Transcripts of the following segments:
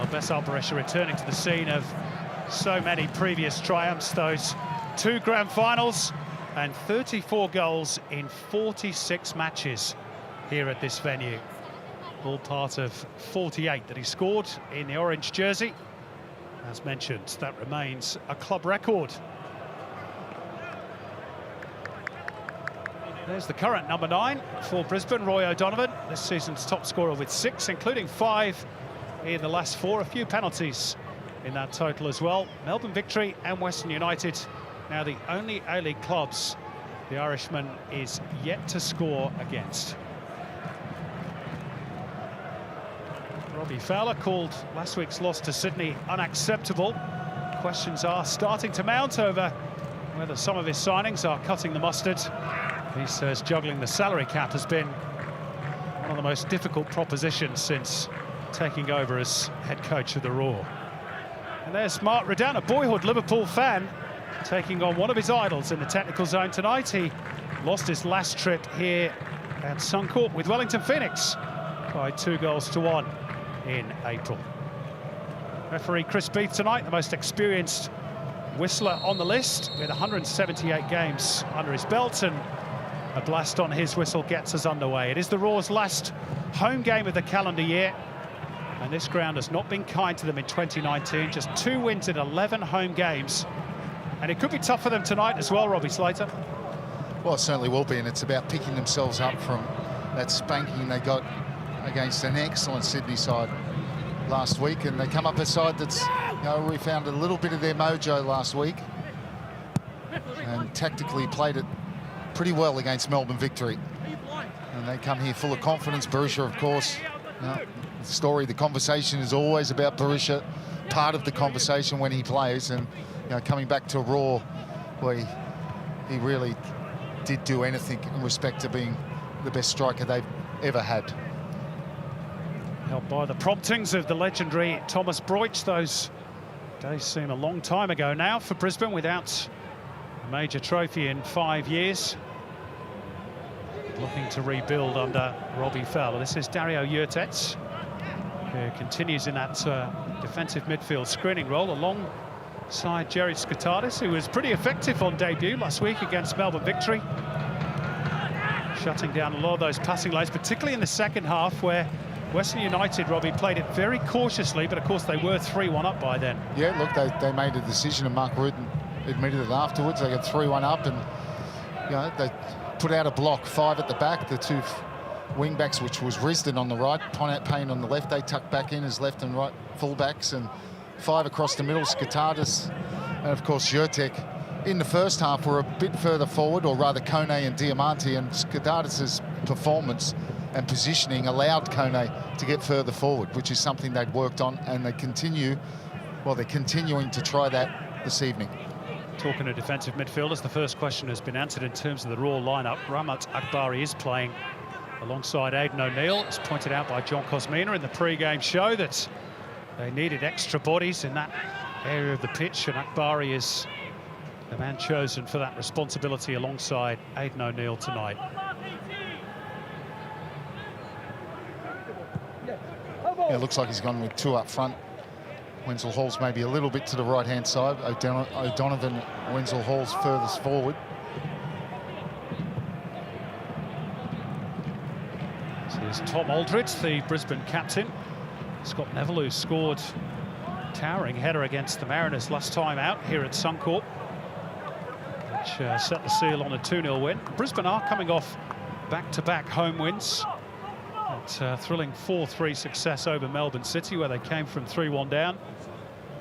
Well, Bessel Berisha returning to the scene of so many previous triumphs, those 2 grand finals and 34 goals in 46 matches here at this venue. All part of 48 that he scored in the orange jersey. As mentioned, that remains a club record. There's the current number 9 for Brisbane, Roy O'Donovan, this season's top scorer with 6, including 5 in the last 4. A few penalties in that total as well. Melbourne Victory and Western United, now the only A-League clubs the Irishman is yet to score against. Robbie Fowler called last week's loss to Sydney unacceptable. Questions are starting to mount over whether some of his signings are cutting the mustard. He says juggling the salary cap has been one of the most difficult propositions since taking over as head coach of the Roar. And there's Mark Redan, a boyhood Liverpool fan, taking on one of his idols in the technical zone tonight. He lost his last trip here at Suncorp with Wellington Phoenix by 2-1 in April. Referee Chris Beath tonight, the most experienced whistler on the list, with 178 games under his belt, and a blast on his whistle gets us underway. It is the Roar's last home game of the calendar year, and this ground has not been kind to them in 2019. Just 2 wins in 11 home games, and it could be tough for them tonight as well, Robbie Slater. Well, it certainly will be, and it's about picking themselves up from that spanking they got against an excellent Sydney side last week, and they come up a side that's, you know, we found a little bit of their mojo last week and tactically played it pretty well against Melbourne Victory, and they come here full of confidence. Berisha, of course, you know, the conversation is always about Berisha, part of the conversation when he plays, and you know, coming back to Raw, where he really did do anything in respect to being the best striker they've ever had. Helped by the promptings of the legendary Thomas Broich. Those days seem a long time ago now for Brisbane, without a major trophy in 5 years. Looking to rebuild under Robbie Fowler. This is Dario Yurtets, who continues in that defensive midfield screening role alongside Jerry Skotadis, who was pretty effective on debut last week against Melbourne Victory, shutting down a lot of those passing lanes, particularly in the second half, where Western United, Robbie, played it very cautiously, but of course they were 3-1 up by then. Yeah, look, they made a decision, and Mark Rudin admitted it afterwards. They got 3-1 up, and you know, they put out a block, 5 at the back. The 2 wing backs, which was Risdon on the right, Payne on the left, they tucked back in as left and right full backs, and 5 across the middle, Skotadis, and of course Jurtek. In the first half were a bit further forward, or rather Kone and Diamanti, and Skotadis' performance and positioning allowed Kone to get further forward, which is something they'd worked on, and they're continuing to try that this evening. Talking to defensive midfielders, the first question has been answered in terms of the Raw lineup. Ramat Akbari is playing alongside Aidan O'Neill. It's pointed out by John Kosmina in the pre-game show that they needed extra bodies in that area of the pitch, and Akbari is the man chosen for that responsibility alongside Aidan O'Neill tonight. Yeah, it looks like he's gone with 2 up front. Wenzel Hall's maybe a little bit to the right-hand side. O'Donovan, Wenzel Hall's furthest forward. So here's Tom Aldred, the Brisbane captain. Scott Neville, who scored a towering header against the Mariners last time out here at Suncorp, which set the seal on a 2-0 win. Brisbane are coming off back-to-back home wins. That thrilling 4-3 success over Melbourne City, where they came from 3-1 down,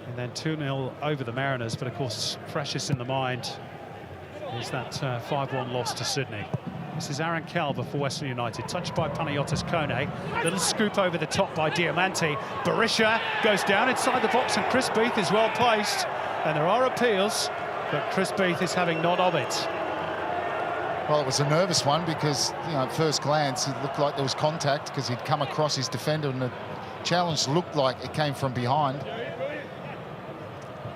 and then 2-0 over the Mariners. But of course, freshest in the mind is that 5-1 loss to Sydney. This is Aaron Calver for Western United, touched by Panayotis Kone. Little scoop over the top by Diamanti. Berisha goes down inside the box, and Chris Beath is well placed. And there are appeals, but Chris Beath is having none of it. Well, it was a nervous one because, you know, at first glance, it looked like there was contact because he'd come across his defender, and the challenge looked like it came from behind.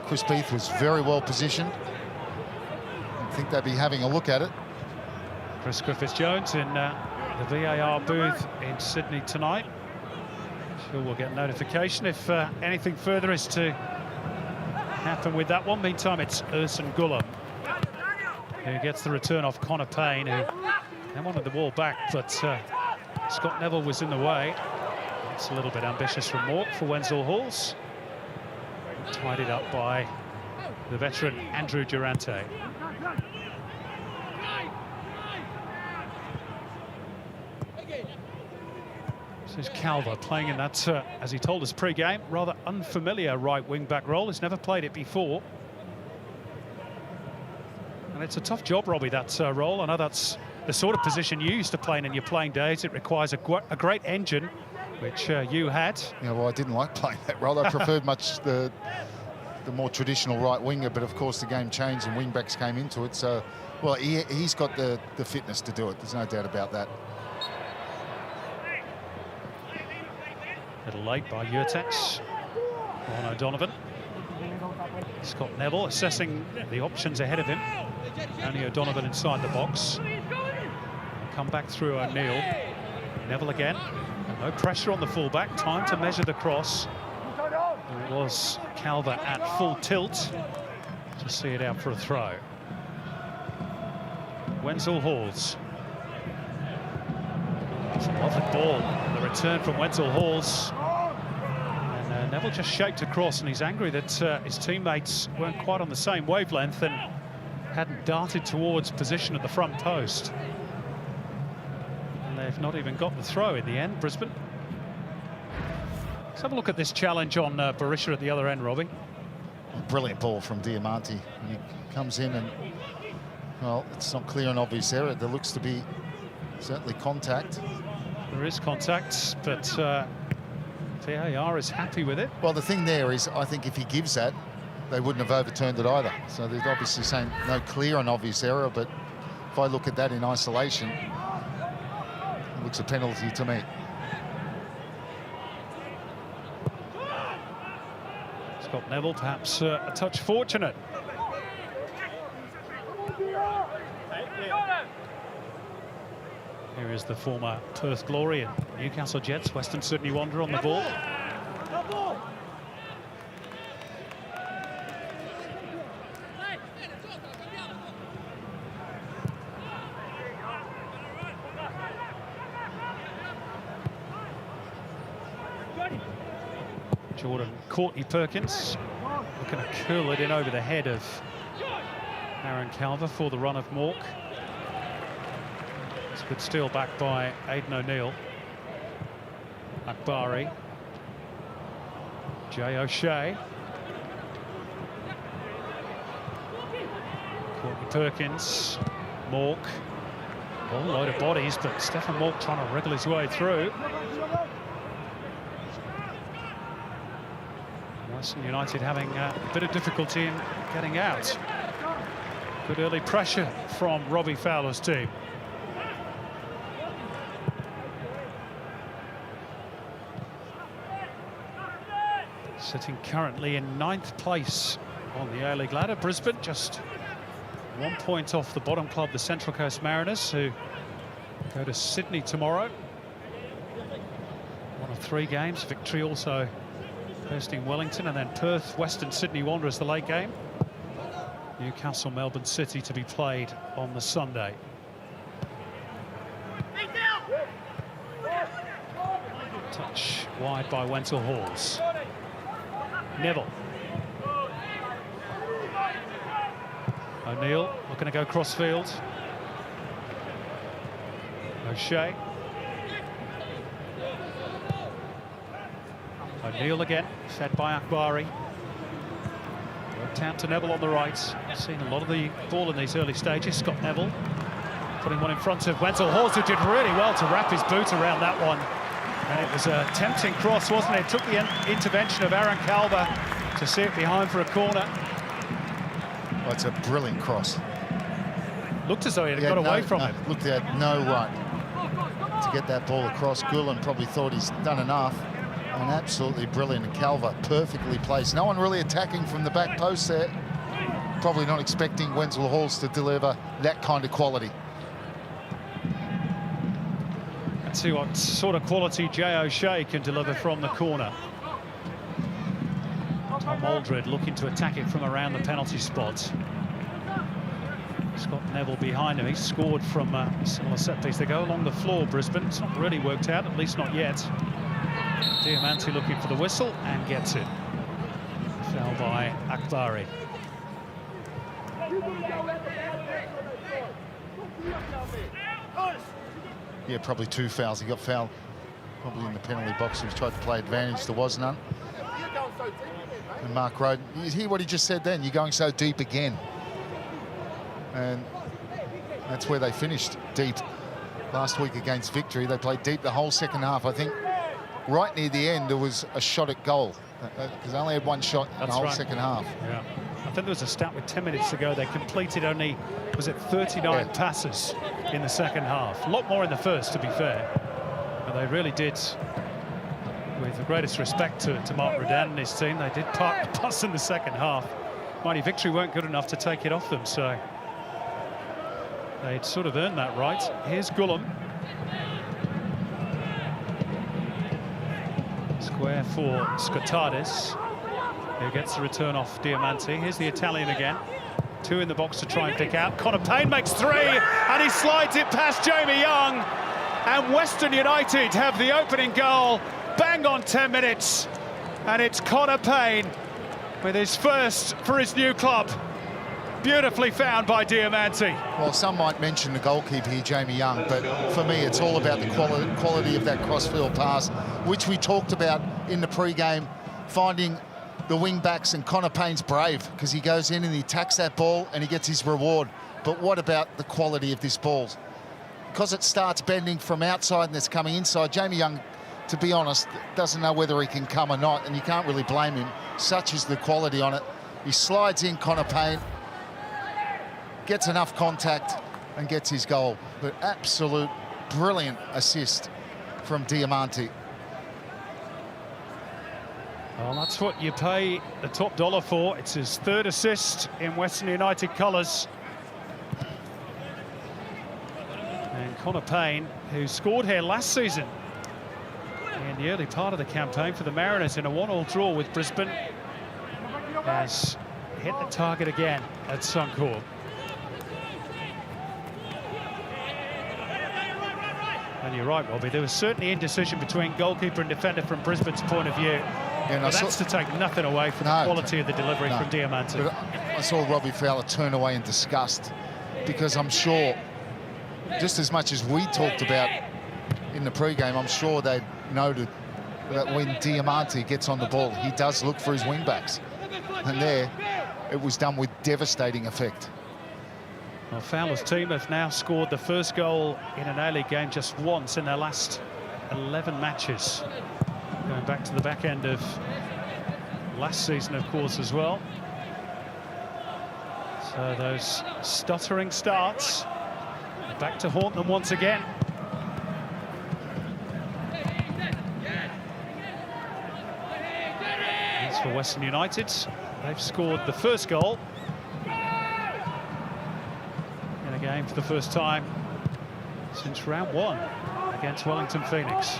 Chris Beath was very well positioned. I think they'd be having a look at it. Chris Griffiths-Jones in the VAR booth in Sydney tonight, Sure, we'll get notification if anything further is to happen with that one. Meantime, it's Ersan Gulam who gets the return off Connor Payne, who then wanted the ball back, but Scott Neville was in the way. It's a little bit ambitious from Mork for Wenzel Halls. Tied it up by the veteran Andrew Durante. This is Calver playing in that, as he told us pre-game, rather unfamiliar right wing-back role. He's never played it before. And it's a tough job, Robbie, that role. I know that's the sort of position you used to play in your playing days. It requires a great engine, which you had. Yeah, well, I didn't like playing that role. I preferred much the more traditional right winger, but of course the game changed and wing-backs came into it. So, well, he's got the fitness to do it. There's no doubt about that. A little late by Yurtex on O'Donovan. Scott Neville assessing the options ahead of him. Only O'Donovan inside the box. Come back through O'Neill. Neville again. And no pressure on the fullback. Time to measure the cross. And it was Calver at full tilt to see it out for a throw. Wenzel Halls. It's a lovely ball. The return from Wenzel Halls. And Neville just shaped across, and he's angry that his teammates weren't quite on the same wavelength and hadn't darted towards position at the front post. And they've not even got the throw in the end, Brisbane. Let's have a look at this challenge on Berisha at the other end, Robbie. A brilliant ball from Diamanti. He comes in and, well, it's not clear and obvious error. There looks to be certainly contact. There is contact, but VAR is happy with it. Well, the thing there is, I think if he gives that, they wouldn't have overturned it either. So they're obviously saying no clear and obvious error, but if I look at that in isolation, it looks a penalty to me. Scott Neville perhaps a touch fortunate. Here is the former Perth Glory and Newcastle Jets, Western Sydney Wanderer on the ball. Jordan Courtney Perkins looking to curl it in over the head of Aaron Calver for the run of Mork. It's a good steal back by Aidan O'Neill. Akbari. Jay O'Shea. Courtney Perkins. Mork. A load of bodies, but Stefan Mork trying to wriggle his way through. Western United having a bit of difficulty in getting out. Good early pressure from Robbie Fowler's team. Sitting currently in 9th place on the A-League ladder. Brisbane just 1 point off the bottom club, the Central Coast Mariners, who go to Sydney tomorrow. One of 3 games. Victory also hosting Wellington, and then Perth, Western Sydney Wanderers the late game. Newcastle, Melbourne City to be played on the Sunday. Touch wide by Wenzel Halls. Neville. O'Neill looking to go crossfield. O'Shea. O'Neill again, fed by Akbari. Worked out to Neville on the right. Seen a lot of the ball in these early stages. Scott Neville putting one in front of Wenzel Halls, who did really well to wrap his boot around that one. And it was a tempting cross, wasn't it? It took the intervention of Aaron Calver to see it behind for a corner. Well, it's a brilliant cross. Looked as though he had got away from it. Looked at no right to get that ball across. Gulen probably thought he's done enough. And absolutely brilliant. Calver perfectly placed. No one really attacking from the back post there. Probably not expecting Wenzel Halls to deliver that kind of quality. Let's see what sort of quality Jay O'Shea can deliver from the corner. Tom Aldred looking to attack it from around the penalty spot. Scott Neville behind him. He's scored from a similar set piece. They go along the floor, Brisbane. It's not really worked out, at least not yet. Diamanti looking for the whistle and gets it. Foul by Akbari. Yeah, probably 2 fouls. He got fouled probably in the penalty box. He was tried to play advantage. There was none. And Mark Roden, you hear what he just said then? You're going so deep again. And that's where they finished, deep. Last week against Victory, they played deep the whole second half. I think right near the end, there was a shot at goal. Because they only had one shot in the whole second half. Yeah. I think there was a stat with 10 minutes to go. They completed only, was it 39 passes in the second half? A lot more in the first, to be fair. But they really did, with the greatest respect to Mark Rodan and his team, they did park the bus in the second half. Mighty Victory weren't good enough to take it off them, so they'd sort of earned that right. Here's Gullum. Square for Scotades, who gets the return off Diamanti. Here's the Italian again. 2 in the box to try and pick out. Connor Payne makes 3, and he slides it past Jamie Young. And Western United have the opening goal. Bang on 10 minutes. And it's Connor Payne with his first for his new club. Beautifully found by Diamanti. Well, some might mention the goalkeeper here, Jamie Young, but for me, it's all about the quality of that crossfield pass, which we talked about in the pre-game, finding the wing-backs, and Connor Payne's brave because he goes in and he attacks that ball and he gets his reward. But what about the quality of this ball? Because it starts bending from outside and it's coming inside, Jamie Young, to be honest, doesn't know whether he can come or not, and you can't really blame him. Such is the quality on it. He slides in, Connor Payne, gets enough contact and gets his goal. But absolute brilliant assist from Diamanti. Well, that's what you pay the top dollar for. It's his 3rd assist in Western United colours. And Connor Payne, who scored here last season in the early part of the campaign for the Mariners in a 1-1 draw with Brisbane, has hit the target again at Suncorp. And you're right, Robbie, there was certainly indecision between goalkeeper and defender from Brisbane's point of view. Yeah, but that's to take nothing away from the quality of the delivery from Diamanti. But I saw Robbie Fowler turn away in disgust, because I'm sure, just as much as we talked about in the pre-game, I'm sure they noted that when Diamanti gets on the ball, he does look for his wing-backs. And there, it was done with devastating effect. Well, Fowler's team have now scored the first goal in an A-League game just once in their last 11 matches. Going back to the back end of last season, of course, as well. So those stuttering starts back to haunt them once again. As for Western United, they've scored the first goal in a game for the first time since round 1 against Wellington Phoenix.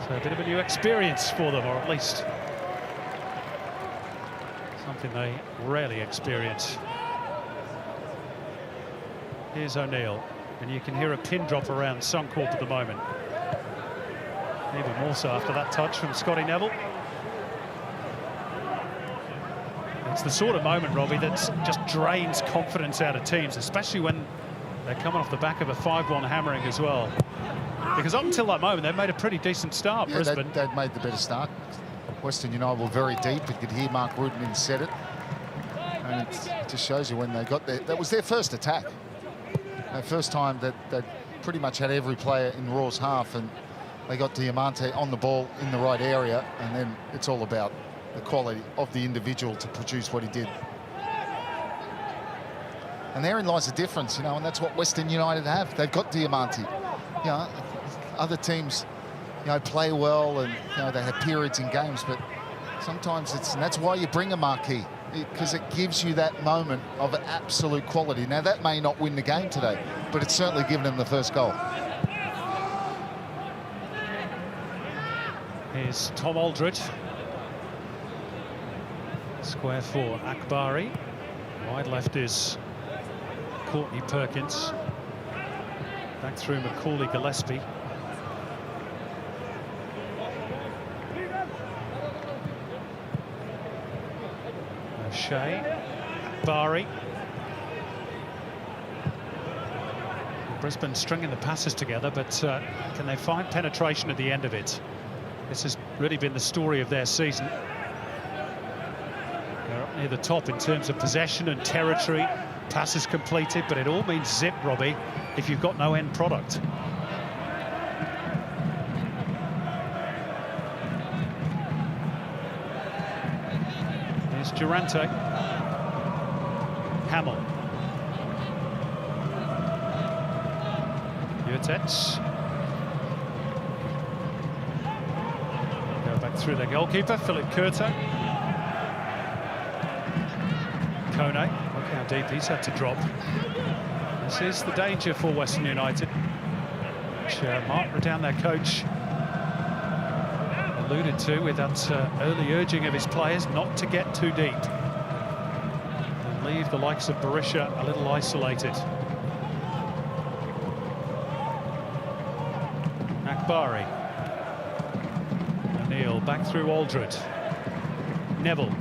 So a bit of a new experience for them, or at least something they rarely experience. Here's O'Neill, and you can hear a pin drop around Suncorp at the moment. Even more so after that touch from Scotty Neville. It's the sort of moment, Robbie, that just drains confidence out of teams, especially when they're coming off the back of a 5-1 hammering as well. Because up until that moment, they've made a pretty decent start, yeah, Brisbane. They'd made the better start. Western United were very deep. You could hear Mark Rutten set it. And it just shows you when they got there. That was their first attack. The first time that they pretty much had every player in Raw's half, and they got Diamanti on the ball in the right area, and then it's all about the quality of the individual to produce what he did. And therein lies the difference, you know, and that's what Western United have. They've got Diamanti. You know, other teams, you know, play well, and you know they have periods in games, but sometimes it's, and that's why you bring a marquee, because it gives you that moment of absolute quality. Now that may not win the game today, but it's certainly given them the first goal. Here's Tom Aldred. Square for Akbari. Wide left is Courtney Perkins. Back through Macaulay Gillespie. O'Shea, Akbari. Brisbane stringing the passes together, but can they find penetration at the end of it? This has really been the story of their season. They're up near the top in terms of possession and territory, passes completed, but it all means zip, Robbie, if you've got no end product. Here's Durante. Hamill. Yurtets. Go back through their goalkeeper, Philip Curto. Kone, look how deep he's had to drop. This is the danger for Western United, which Mark Redown, their coach, alluded to with that early urging of his players not to get too deep and leave the likes of Berisha a little isolated. Akbari. O'Neill back through Aldred. Neville.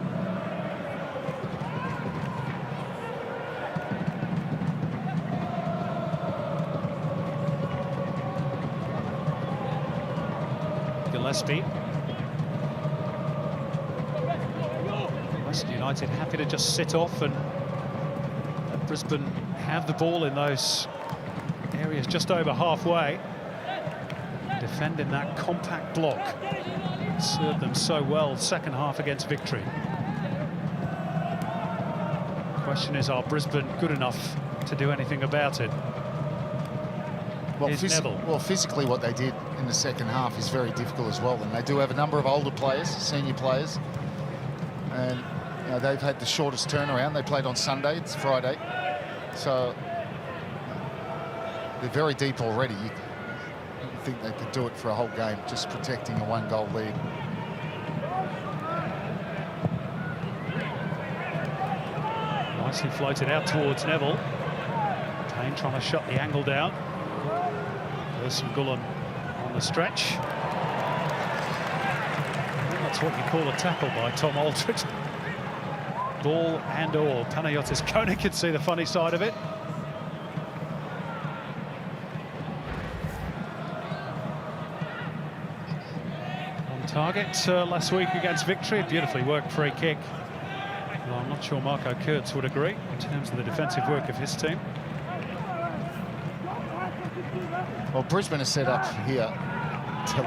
Gillespie. Western United happy to just sit off and let Brisbane have the ball in those areas just over halfway. Defending that compact block served them so well second half against Victory. Question is, are Brisbane good enough to do anything about it? Well, physically what they did in the second half is very difficult as well, and they do have a number of older players, senior players, and you know, they've had the shortest turnaround. They played on Sunday, it's Friday, so they're very deep already. You think they could do it for a whole game, just protecting a one-goal lead. Nicely floated out towards Neville. Payne trying to shut the angle down. There's Gullen on the stretch. That's what you call a tackle by Tom Aldred. Ball and all. Panayotis Kone could see the funny side of it. On target last week against Victory. A beautifully worked free kick. Well, I'm not sure Marco Kurtz would agree in terms of the defensive work of his team. Well, Brisbane is set up here to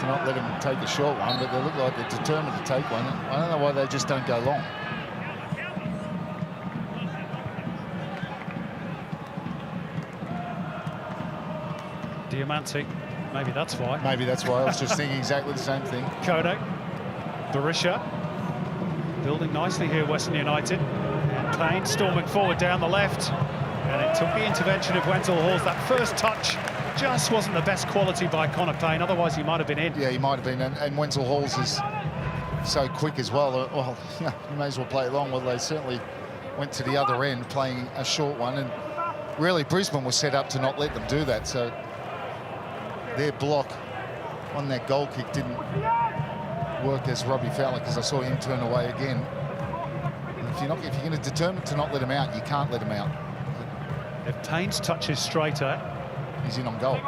not let him take a short one, but they look like they're determined to take one. I don't know why they just don't go long. Diamante, maybe that's why. Maybe that's why. I was just thinking exactly the same thing. Kone, Berisha, building nicely here, Western United. And Payne storming forward down the left. And it took the intervention of Wenzel Halls. That first touch just wasn't the best quality by Connor Payne, otherwise he might have been in. Yeah, he might have been, and Wenzel Halls is so quick as well. Well, yeah, you may as well play it long. Well, they certainly went to the other end, playing a short one, and really Brisbane was set up to not let them do that. So their block on that goal kick didn't work as Robbie Fowler, because I saw him turn away again. And if you're going to determine to not let him out, you can't let him out. If Payne's touch is straighter, he's in on goal.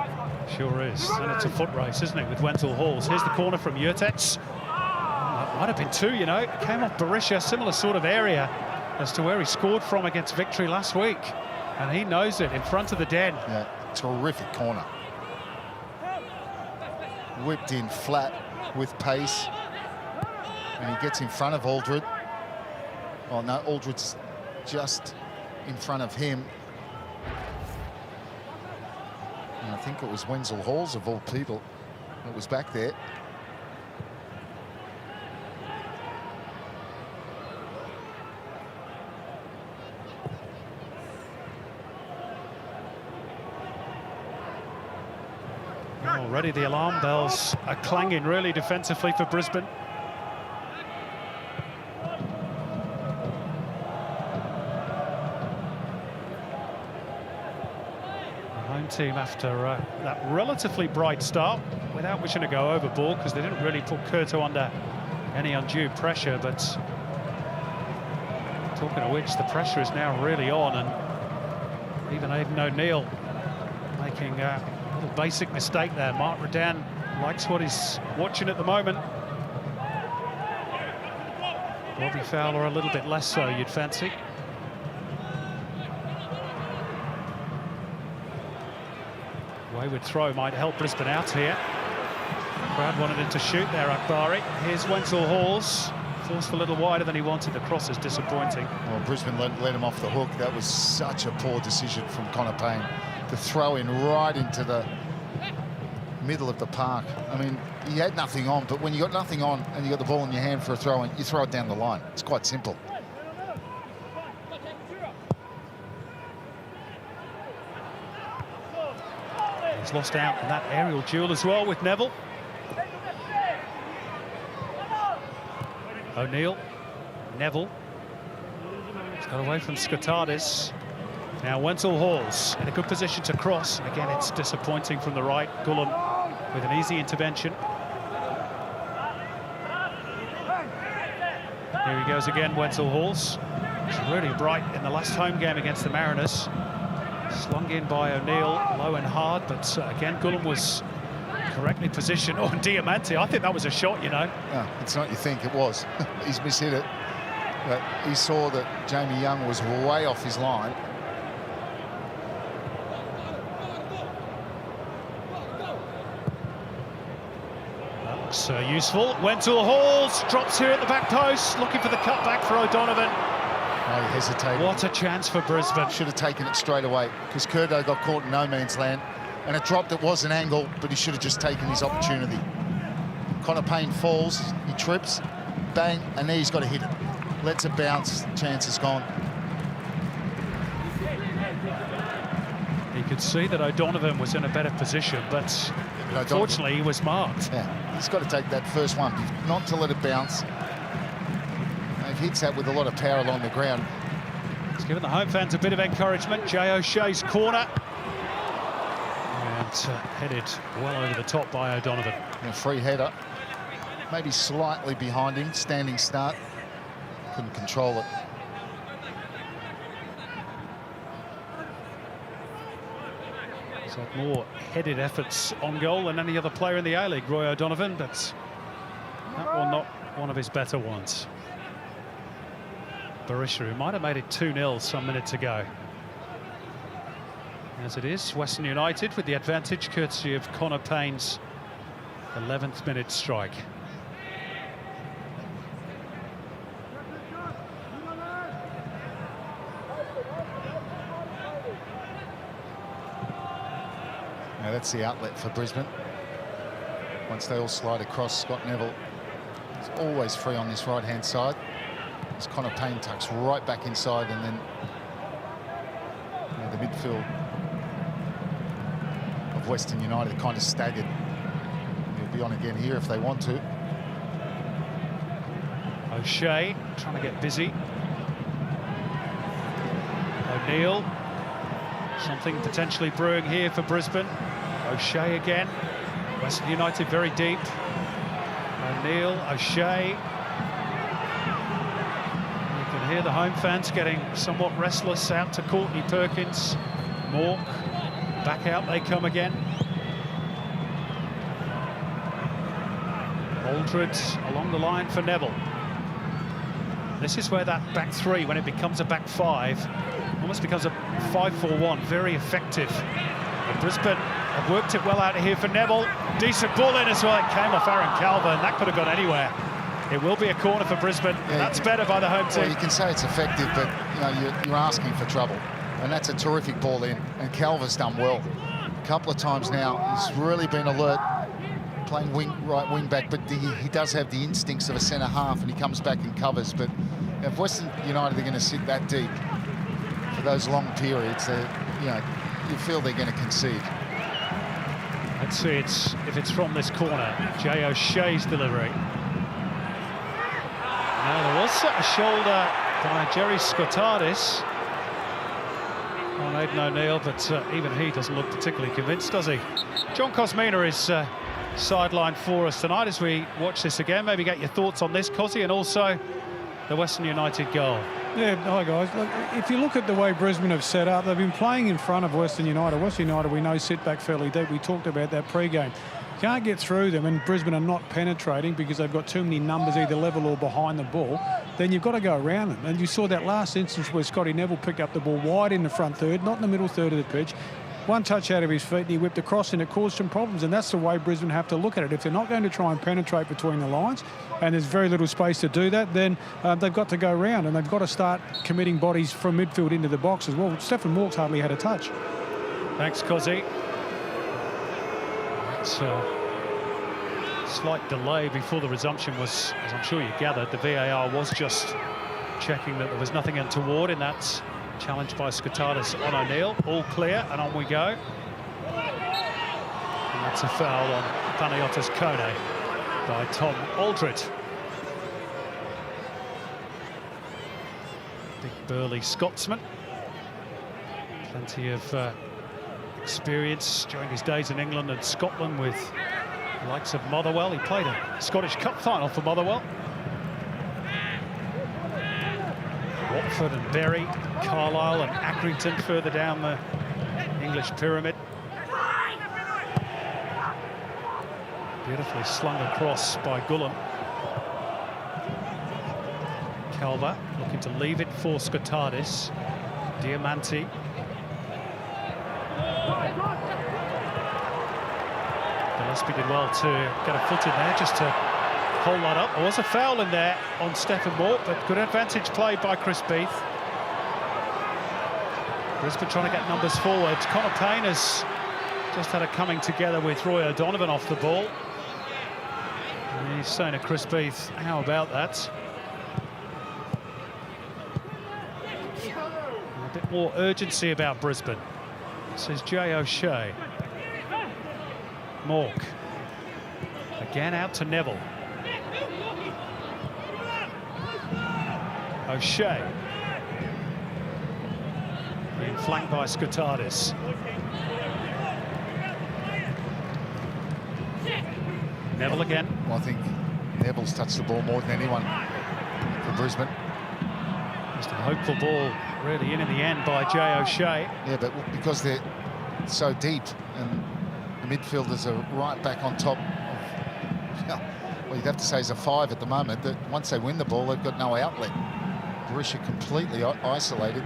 Sure is. And it's a foot race, isn't it, with Wenzel Halls. Here's the corner from Yurtets. Might have been two, you know. It came off Berisha, similar sort of area as to where he scored from against Victory last week. And he knows it, in front of the den. Yeah, terrific corner. Whipped in flat with pace. And he gets in front of Aldred. Oh, no, Aldred's just in front of him. And I think it was Wenzel Halls, of all people, that was back there. Already the alarm bells are clanging really defensively for Brisbane. The home team, after that relatively bright start, without wishing to go overboard, because they didn't really put Curto under any undue pressure, but talking of which, the pressure is now really on, and even Aidan O'Neill making a little basic mistake there. Mark Redan likes what he's watching at the moment. Robbie Fowler a little bit less so, you'd fancy. Wayward throw might help Brisbane out here. Crowd wanted him to shoot there, Akbari. Here's Wenzel Halls. Forced a little wider than he wanted. The cross is disappointing. Well, Brisbane let him off the hook. That was such a poor decision from Connor Payne to throw in right into the middle of the park. I mean, he had nothing on, but when you got nothing on and you got the ball in your hand for a throw in, you throw it down the line. It's quite simple. He's lost out in that aerial duel as well with Neville. O'Neill, Neville. He's got away from Skotadis. Now Wenzel Halls in a good position to cross. Again, it's disappointing from the right. Gullum with an easy intervention. Here he goes again, Wenzel Halls. He's really bright in the last home game against the Mariners. Slung in by O'Neill, low and hard, but again, Gullum was correctly positioned. Oh, and Diamante, I think that was a shot, you know. No, it's not you think it was. He's mishit it. But he saw that Jamie Young was way off his line. That looks useful. Wenzel Halls drops here at the back post, looking for the cutback for O'Donovan. Oh, he hesitated. What a chance for Brisbane. Should have taken it straight away, because Curto got caught in no man's land, and it dropped. It was an angle, but he should have just taken his opportunity. Connor Payne falls, he trips, bang, and there he's got to hit it. Lets it bounce, chance is gone. He could see that O'Donovan was in a better position, but unfortunately he was marked. Yeah, he's got to take that first one, not to let it bounce. He hits that with a lot of power along the ground. He's given the home fans a bit of encouragement. Jay O'Shea's corner. And headed well over the top by O'Donovan. A free header. Maybe slightly behind him, standing start. Couldn't control it. He's had more headed efforts on goal than any other player in the A-League, Roy O'Donovan, but that one not one of his better ones. Barisha, who might have made it 2-0 some minutes ago. As it is, Western United with the advantage, courtesy of Connor Payne's 11th minute strike. Now that's the outlet for Brisbane. Once they all slide across, Scott Neville is always free on this right-hand side. As Connor Payne tucks right back inside, and then the midfield of Western United kind of staggered. He'll be on again here if they want to. O'Shea trying to get busy. O'Neill. Something potentially brewing here for Brisbane. O'Shea again. Western United very deep. O'Neill, O'Shea. Here the home fans getting somewhat restless. Out to Courtney Perkins. Mork. Back out they come again. Aldred along the line for Neville. This is where that back three, when it becomes a back five, almost becomes a 5-4-1. Very effective. And Brisbane have worked it well out of here for Neville. Decent ball in as well. It came off Aaron Calver, and that could have gone anywhere. It will be a corner for Brisbane. Yeah, that's better by the home team. Well, you can say it's effective, but you know, you're asking for trouble. And that's a terrific ball in. And Calver's done well. A couple of times now, he's really been alert, playing right wing back, but he does have the instincts of a centre half, and he comes back and covers. But if Western United are going to sit that deep for those long periods, you feel they're going to concede. They Let's see if it's from this corner. Jay O'Shea's delivery. Now there was a shoulder by Jerry Scottardis on Aidan O'Neill, but even he doesn't look particularly convinced, does he? John Cosmina is sidelined for us tonight as we watch this again. Maybe get your thoughts on this, Cosy, and also the Western United goal. Yeah, hi guys. Look, if you look at the way Brisbane have set up, they've been playing in front of Western United. Western United, we know, sit back fairly deep. We talked about that pre-game. Can't get through them, and Brisbane are not penetrating because they've got too many numbers either level or behind the ball. Then you've got to go around them. And you saw that last instance where Scotty Neville picked up the ball wide in the front third, not in the middle third of the pitch. One touch out of his feet and he whipped across, and it caused some problems. And that's the way Brisbane have to look at it. If they're not going to try and penetrate between the lines, and there's very little space to do that, then they've got to go around, and they've got to start committing bodies from midfield into the box as well. Stephen Morks hardly had a touch. Thanks, Cosy. It's slight delay before the resumption was, as I'm sure you gathered, the VAR was just checking that there was nothing untoward in that challenge by Scottardis on O'Neill. All clear, and on we go. And that's a foul on Panayotis Kone by Tom Aldred. Big burly Scotsman. Plenty of experience during his days in England and Scotland with the likes of Motherwell. He played a Scottish Cup final for Motherwell. Watford and Bury, Carlisle and Accrington further down the English pyramid. Beautifully slung across by Gullen. Calver looking to leave it for Scottardis. Diamanti. Gillespie did well to get a foot in there just to hold that up. There was a foul in there on Stephen Moore, but good advantage played by Chris Beath. Brisbane trying to get numbers forward. Connor Payne has just had a coming together with Roy O'Donovan off the ball. And he's saying to Chris Beath, how about that? And a bit more urgency about Brisbane, says Jay O'Shea. Mork. Again out to Neville. O'Shea. Being flanked by Scottardis. Neville again. Well, I think Neville's touched the ball more than anyone for Brisbane. Just a hopeful ball really in the end by Jay O'Shea. Yeah, but because they're so deep and the midfielders are right back on top of, well, you'd have to say is a 5 at the moment, that once they win the ball, they've got no outlet. Barisha completely isolated.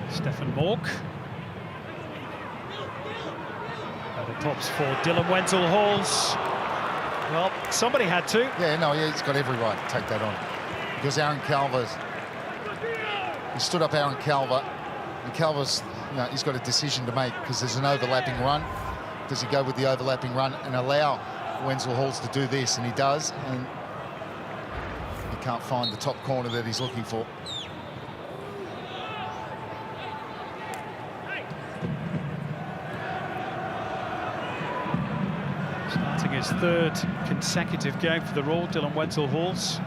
Stephen Mork. Over tops for Dylan Wenzel-Halls. Well, somebody had to. Yeah, no, yeah, he's got every right to take that on. Because Aaron Calver's... He stood up Aaron Calver, and Calver's, he's got a decision to make because there's an overlapping run. Does he go with the overlapping run and allow Wenzel-Halls to do this? And he does, and he can't find the top corner that he's looking for. Starting his third consecutive game for the Roar, Dylan Wenzel-Halls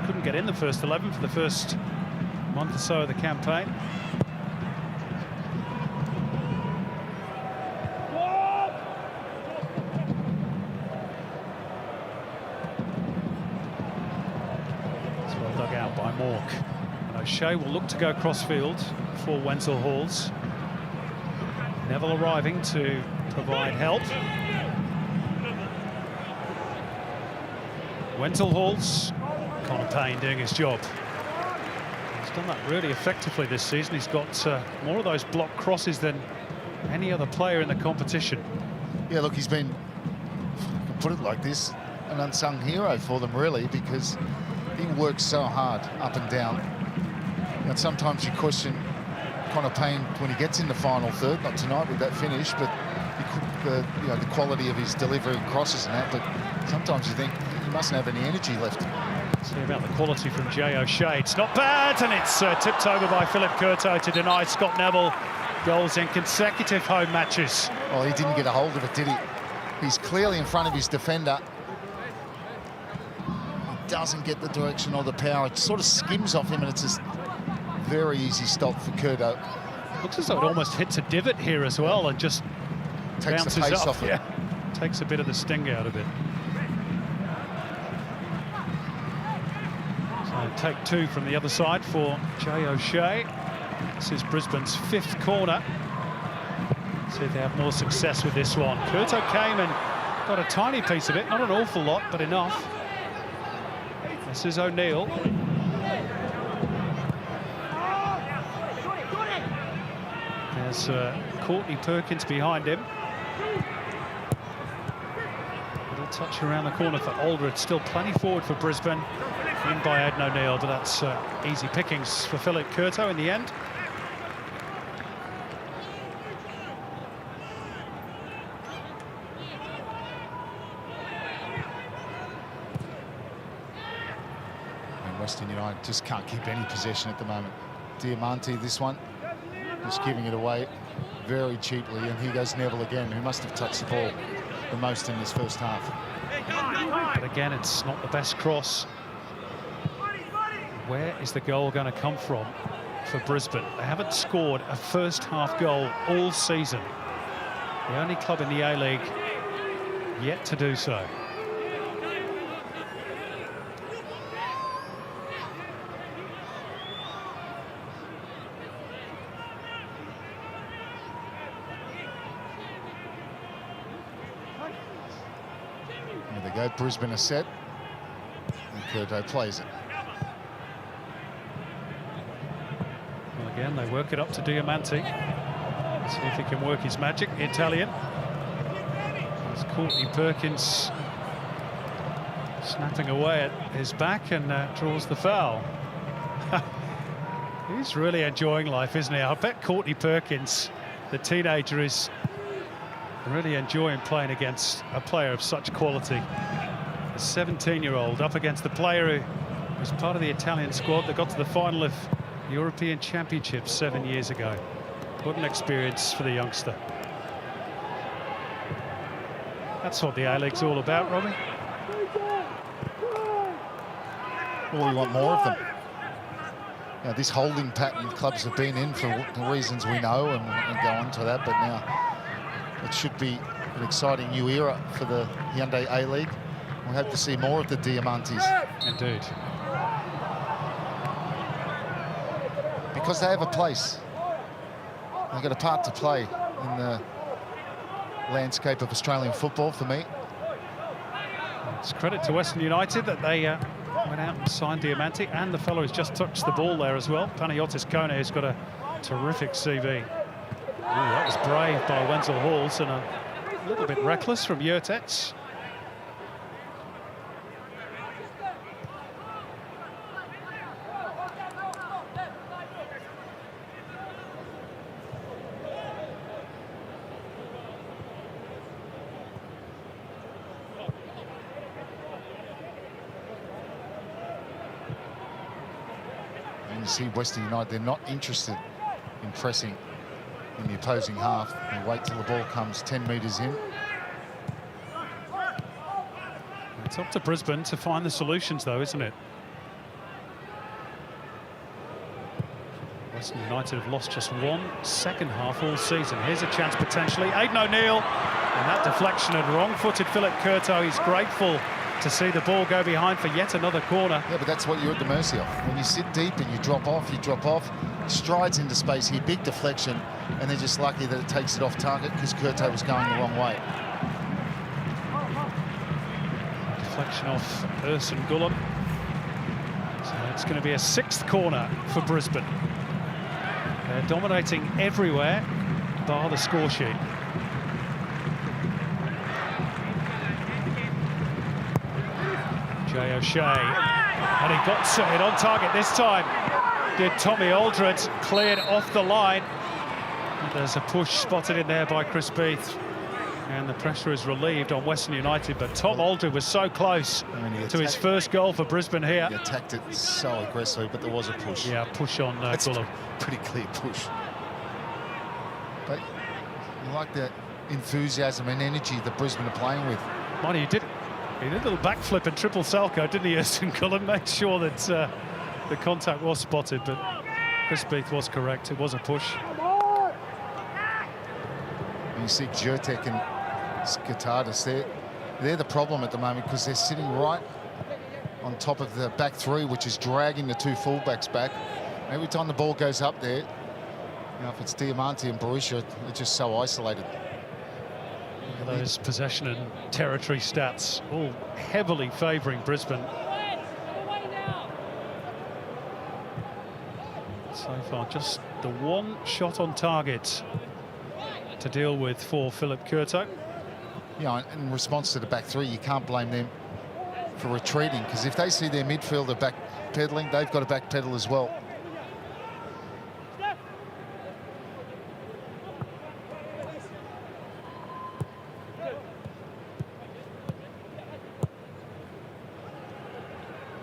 couldn't get in the first 11 for the first month or so of the campaign. It's well dug out by Mork. And O'Shea will look to go crossfield for Wenzel-Halls. Neville arriving to provide help. Wenzel-Halls, Connor Payne doing his job. He's done that really effectively this season. He's got more of those block crosses than any other player in the competition. Yeah, look, he's been, if I can put it like this, an unsung hero for them, really, because he works so hard up and down. And sometimes you question Connor Payne when he gets in the final third, not tonight with that finish, but the quality of his delivery and crosses and that. But sometimes you think he mustn't have any energy left. See about the quality from Jay O'Shea. It's not bad, and it's tipped over by Philip Curto to deny Scott Neville goals in consecutive home matches. Well, he didn't get a hold of it, did he? He's clearly in front of his defender. He doesn't get the direction or the power. It sort of skims off him, and it's a very easy stop for Curto. Looks as though it almost hits a divot here as well and just Takes bounces the pace up. off it. Yeah. Takes a bit of the sting out of it. So take two from the other side for Jay O'Shea. This is Brisbane's 5th corner. See if they have more success with this one. Curto came and got a tiny piece of it, not an awful lot, but enough. This is O'Neill. There's Courtney Perkins behind him. Little touch around the corner for Aldred. Still plenty forward for Brisbane. In by Ed O'Neill, but that's easy pickings for Philip Curto in the end. And Western United just can't keep any possession at the moment. Diamante, this one, just giving it away very cheaply, and here goes Neville again, who must have touched the ball the most in this first half. But again, it's not the best cross. Where is the goal going to come from for Brisbane? They haven't scored a first-half goal all season. The only club in the A-League yet to do so. There they go, Brisbane are set, and Curto plays it. Again, they work it up to Diamante. See if he can work his magic, the Italian. There's Courtney Perkins snapping away at his back and draws the foul. He's really enjoying life, isn't he? I bet Courtney Perkins, the teenager, is really enjoying playing against a player of such quality. A 17-year-old up against the player who was part of the Italian squad that got to the final of European Championships 7 years ago. What an experience for the youngster. That's what the A-League's all about, Robbie. Well, we want more of them. Now, this holding pattern clubs have been in for the reasons we know, and go on to that, but now it should be an exciting new era for the Hyundai A-League. We hope to see more of the Diamantes. Indeed. Because they have a place. They've got a part to play in the landscape of Australian football for me. It's credit to Western United that they went out and signed Diamante, and the fellow who's just touched the ball there as well, Panagiotis Kone, who's got a terrific CV. Ooh, that was brave by Wenzel Halls and a little bit reckless from Yurtets. You see Western United, they're not interested in pressing in the opposing half. They wait till the ball comes 10 metres in. It's up to Brisbane to find the solutions, though, isn't it? Western United have lost just one second half all season. Here's a chance potentially. Aidan O'Neill, and that deflection had wrong-footed Philip Curto. He's grateful to see the ball go behind for yet another corner. Yeah, but that's what you're at the mercy of. When you sit deep and you drop off, strides into space here, big deflection, and they're just lucky that it takes it off target because Curto was going the wrong way. Deflection off Urson Gullum. So it's going to be a 6th corner for Brisbane. They're dominating everywhere, bar the score sheet. Jay O'Shea, and he got it on target this time. Did Tommy Aldred, cleared off the line. And there's a push spotted in there by Chris Beath. And the pressure is relieved on Western United, but Tom Aldred was so close to his first goal for Brisbane here. He attacked it so aggressively, but there was a push. Yeah, push on Gullum. Pretty clear push. But you like that enthusiasm and energy that Brisbane are playing with. Monty, he did a little backflip and triple Salco, didn't he, Ersten Gullum? Made sure that the contact was spotted, but Chris Beath was correct. It was a push. You see Jurtek and Skatardis, they're the problem at the moment because they're sitting right on top of the back three, which is dragging the two fullbacks back. Every time the ball goes up there, you know, if it's Diamante and Berisha, they're just so isolated. Those possession and territory stats all heavily favouring Brisbane. So far, just the one shot on target to deal with for Philip Curto. Yeah, in response to the back three, you can't blame them for retreating, because if they see their midfielder backpedaling, they've got to backpedal as well.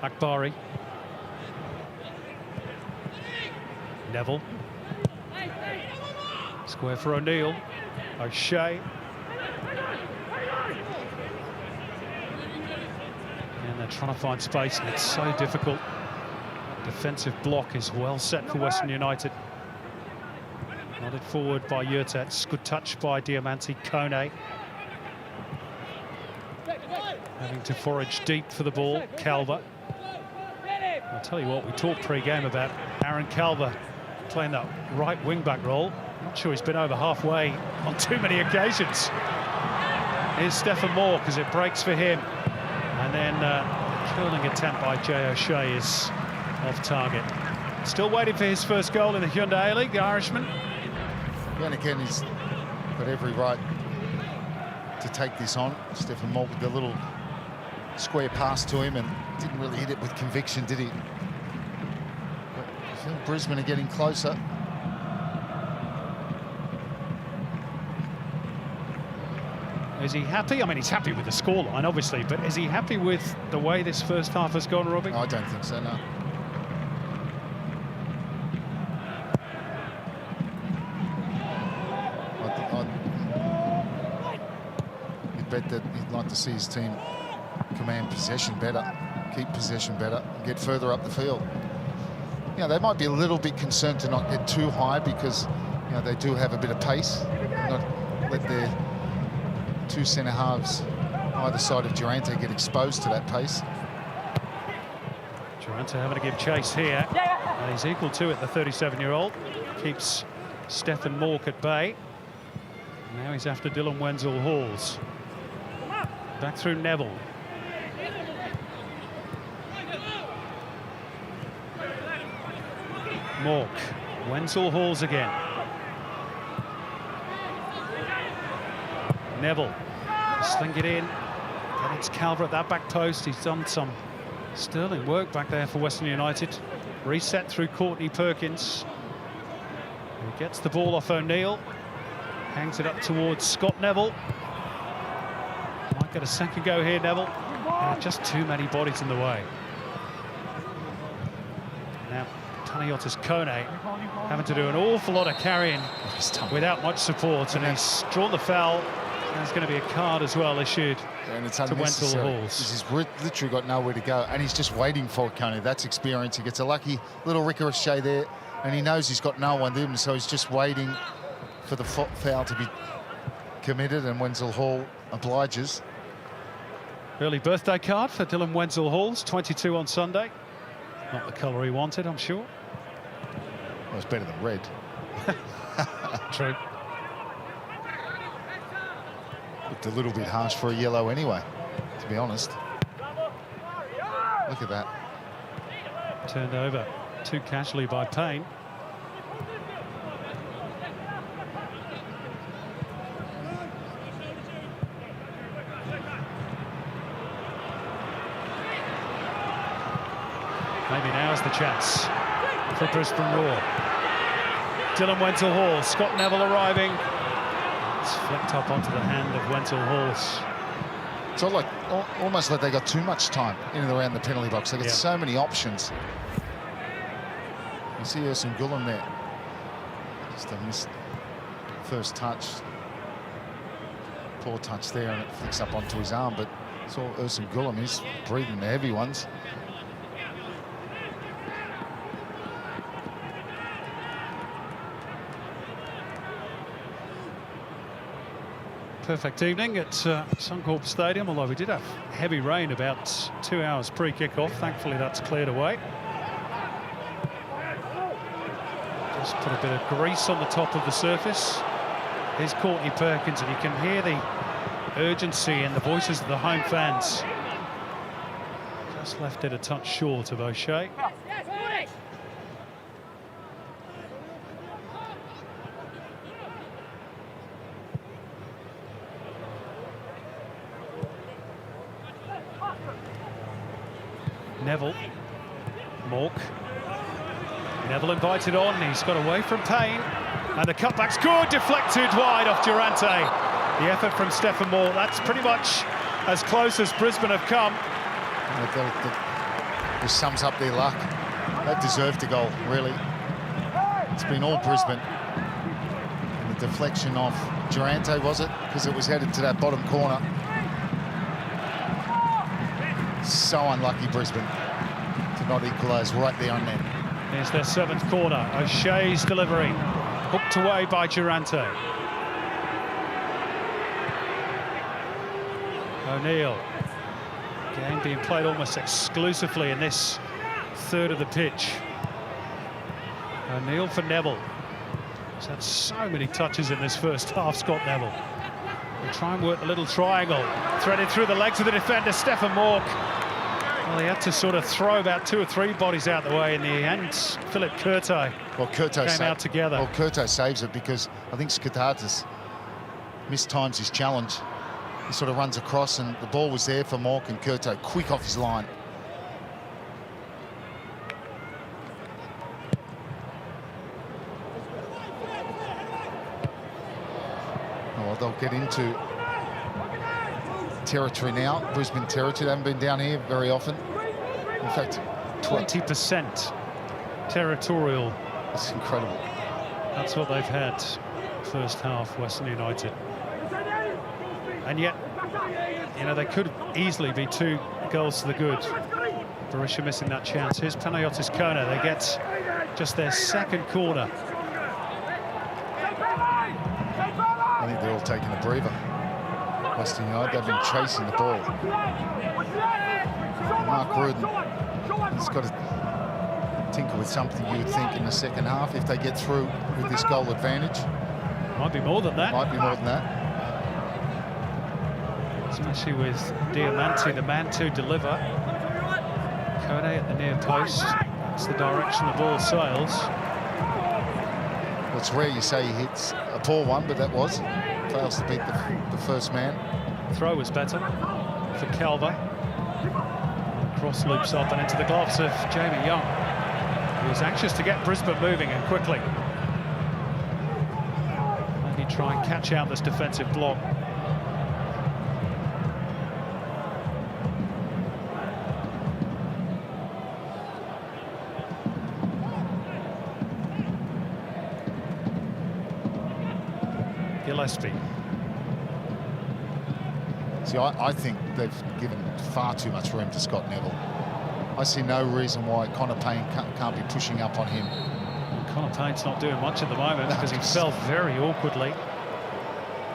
Akbari. Neville. Square for O'Neill. O'Shea. And they're trying to find space, and it's so difficult. Defensive block is well set for Western United. Nodded forward by Yurtets. Good touch by Diamante. Kone. Having to forage deep for the ball. Calver. I'll tell you what, we talked pre-game about Aaron Calver playing that right wing-back role. Not sure he's been over halfway on too many occasions. Here's Stephen Moore, because it breaks for him. And then the curling attempt by Jay O'Shea is off target. Still waiting for his first goal in the Hyundai A-League, the Irishman. Yeah, and again, he's got every right to take this on. Stephen Moore with the little square pass to him, and didn't really hit it with conviction, did he? But I feel Brisbane are getting closer. Is he happy? I mean, he's happy with the scoreline, obviously, but is he happy with the way this first half has gone, Robbie? I don't think so, no. You'd bet that he'd like to see his team command possession better, keep possession better, and get further up the field. You know, they might be a little bit concerned to not get too high because, you know, they do have a bit of pace, not let their two centre halves either side of Durante get exposed to that pace. Durante having to give chase here. And he's equal to it, the 37-year-old. Keeps Stephen Mork at bay. Now he's after Dylan Wenzel-Halls. Back through Neville. Mork. Wenzel-Halls again. Neville. Sling it in. And it's Calver at that back post. He's done some sterling work back there for Western United. Reset through Courtney Perkins. He gets the ball off O'Neill. Hangs it up towards Scott Neville. Might get a second go here, Neville. Just too many bodies in the way. Now, Taniotis Kone having to do an awful lot of carrying without much support, and he's drawn the foul. There's going to be a card as well issued and it's to Wenzel-Halls. He's literally got nowhere to go, and he's just waiting for it, Kone. That's experience. He gets a lucky little ricochet there, and he knows he's got no one with him, so he's just waiting for the foul to be committed, and Wenzel-Hall obliges. Early birthday card for Dylan Wenzel-Halls, 22 on Sunday. Not the colour he wanted, I'm sure. Well, it's better than red. True. Looked a little bit harsh for a yellow anyway, to be honest. Look at that. Turned over too casually by Payne. Maybe now's the chance for Brisbane Roar. Dylan Wenzel-Hall, Scott Neville arriving. It's flicked up onto the hand of Wenzel Halls. It's all like, almost like they got too much time in and around the penalty box. They got so many options. You see Ersan Gulam there. Just a missed first touch. Poor touch there, and it flicks up onto his arm, but it's all Ersan Gulam. He's breathing the heavy ones. Perfect evening at Suncorp Stadium, although we did have heavy rain about 2 hours pre-kick-off. Thankfully, that's cleared away. Just put a bit of grease on the top of the surface. Here's Courtney Perkins, and you can hear the urgency in the voices of the home fans. Just left it a touch short of O'Shea. Neville, Mork. Neville invited on, he's got away from Payne, and the cutback's good, deflected wide off Durante. The effort from Stephen Mork, that's pretty much as close as Brisbane have come. This sums up their luck. They deserved a goal, really. It's been all Brisbane. And the deflection off Durante, was it? Because it was headed to that bottom corner. So unlucky, Brisbane, to not equalise right there on them. Here's their 7th corner. O'Shea's delivery, hooked away by Durante. O'Neill. Game being played almost exclusively in this third of the pitch. O'Neill for Neville. He's had so many touches in this first half, Scott Neville. They try and work the little triangle. Threaded through the legs of the defender, Stephen Mork. Well, he had to sort of throw about 2 or 3 bodies out the way in the end. Philip Curto came out together. Well, Curto saves it because I think Skatatis mistimes his challenge. He sort of runs across, and the ball was there for Mork, and Curto quick off his line. Well, they'll get into territory now, Brisbane territory. They haven't been down here very often. In fact, 20% territorial. That's incredible. That's what they've had first half, Western United. And yet, you know, they could easily be 2 goals to the good. Barisha missing that chance. Here's Panayotis Kona. They get just their 2nd corner. I think they're all taking a breather. Western United, they've been chasing the ball. Mark Rudden has got to tinker with something, you would think, in the second half if they get through with this goal advantage. Might be more than that. Might be more than that. Especially with Diamante, the man to deliver. Kone at the near post. That's the direction the ball sails. Well, it's rare you say he hits a poor one, but that was. Fails to beat the first man. Throw was better for Calver. Cross loops up and into the gloves of Jamie Young, who was anxious to get Brisbane moving and quickly. Maybe try and catch out this defensive block. Gillespie. See, I think they've given far too much room to Scott Neville. I see no reason why Connor Payne can't be pushing up on him. Well, Connor Payne's not doing much at the moment because he fell very awkwardly.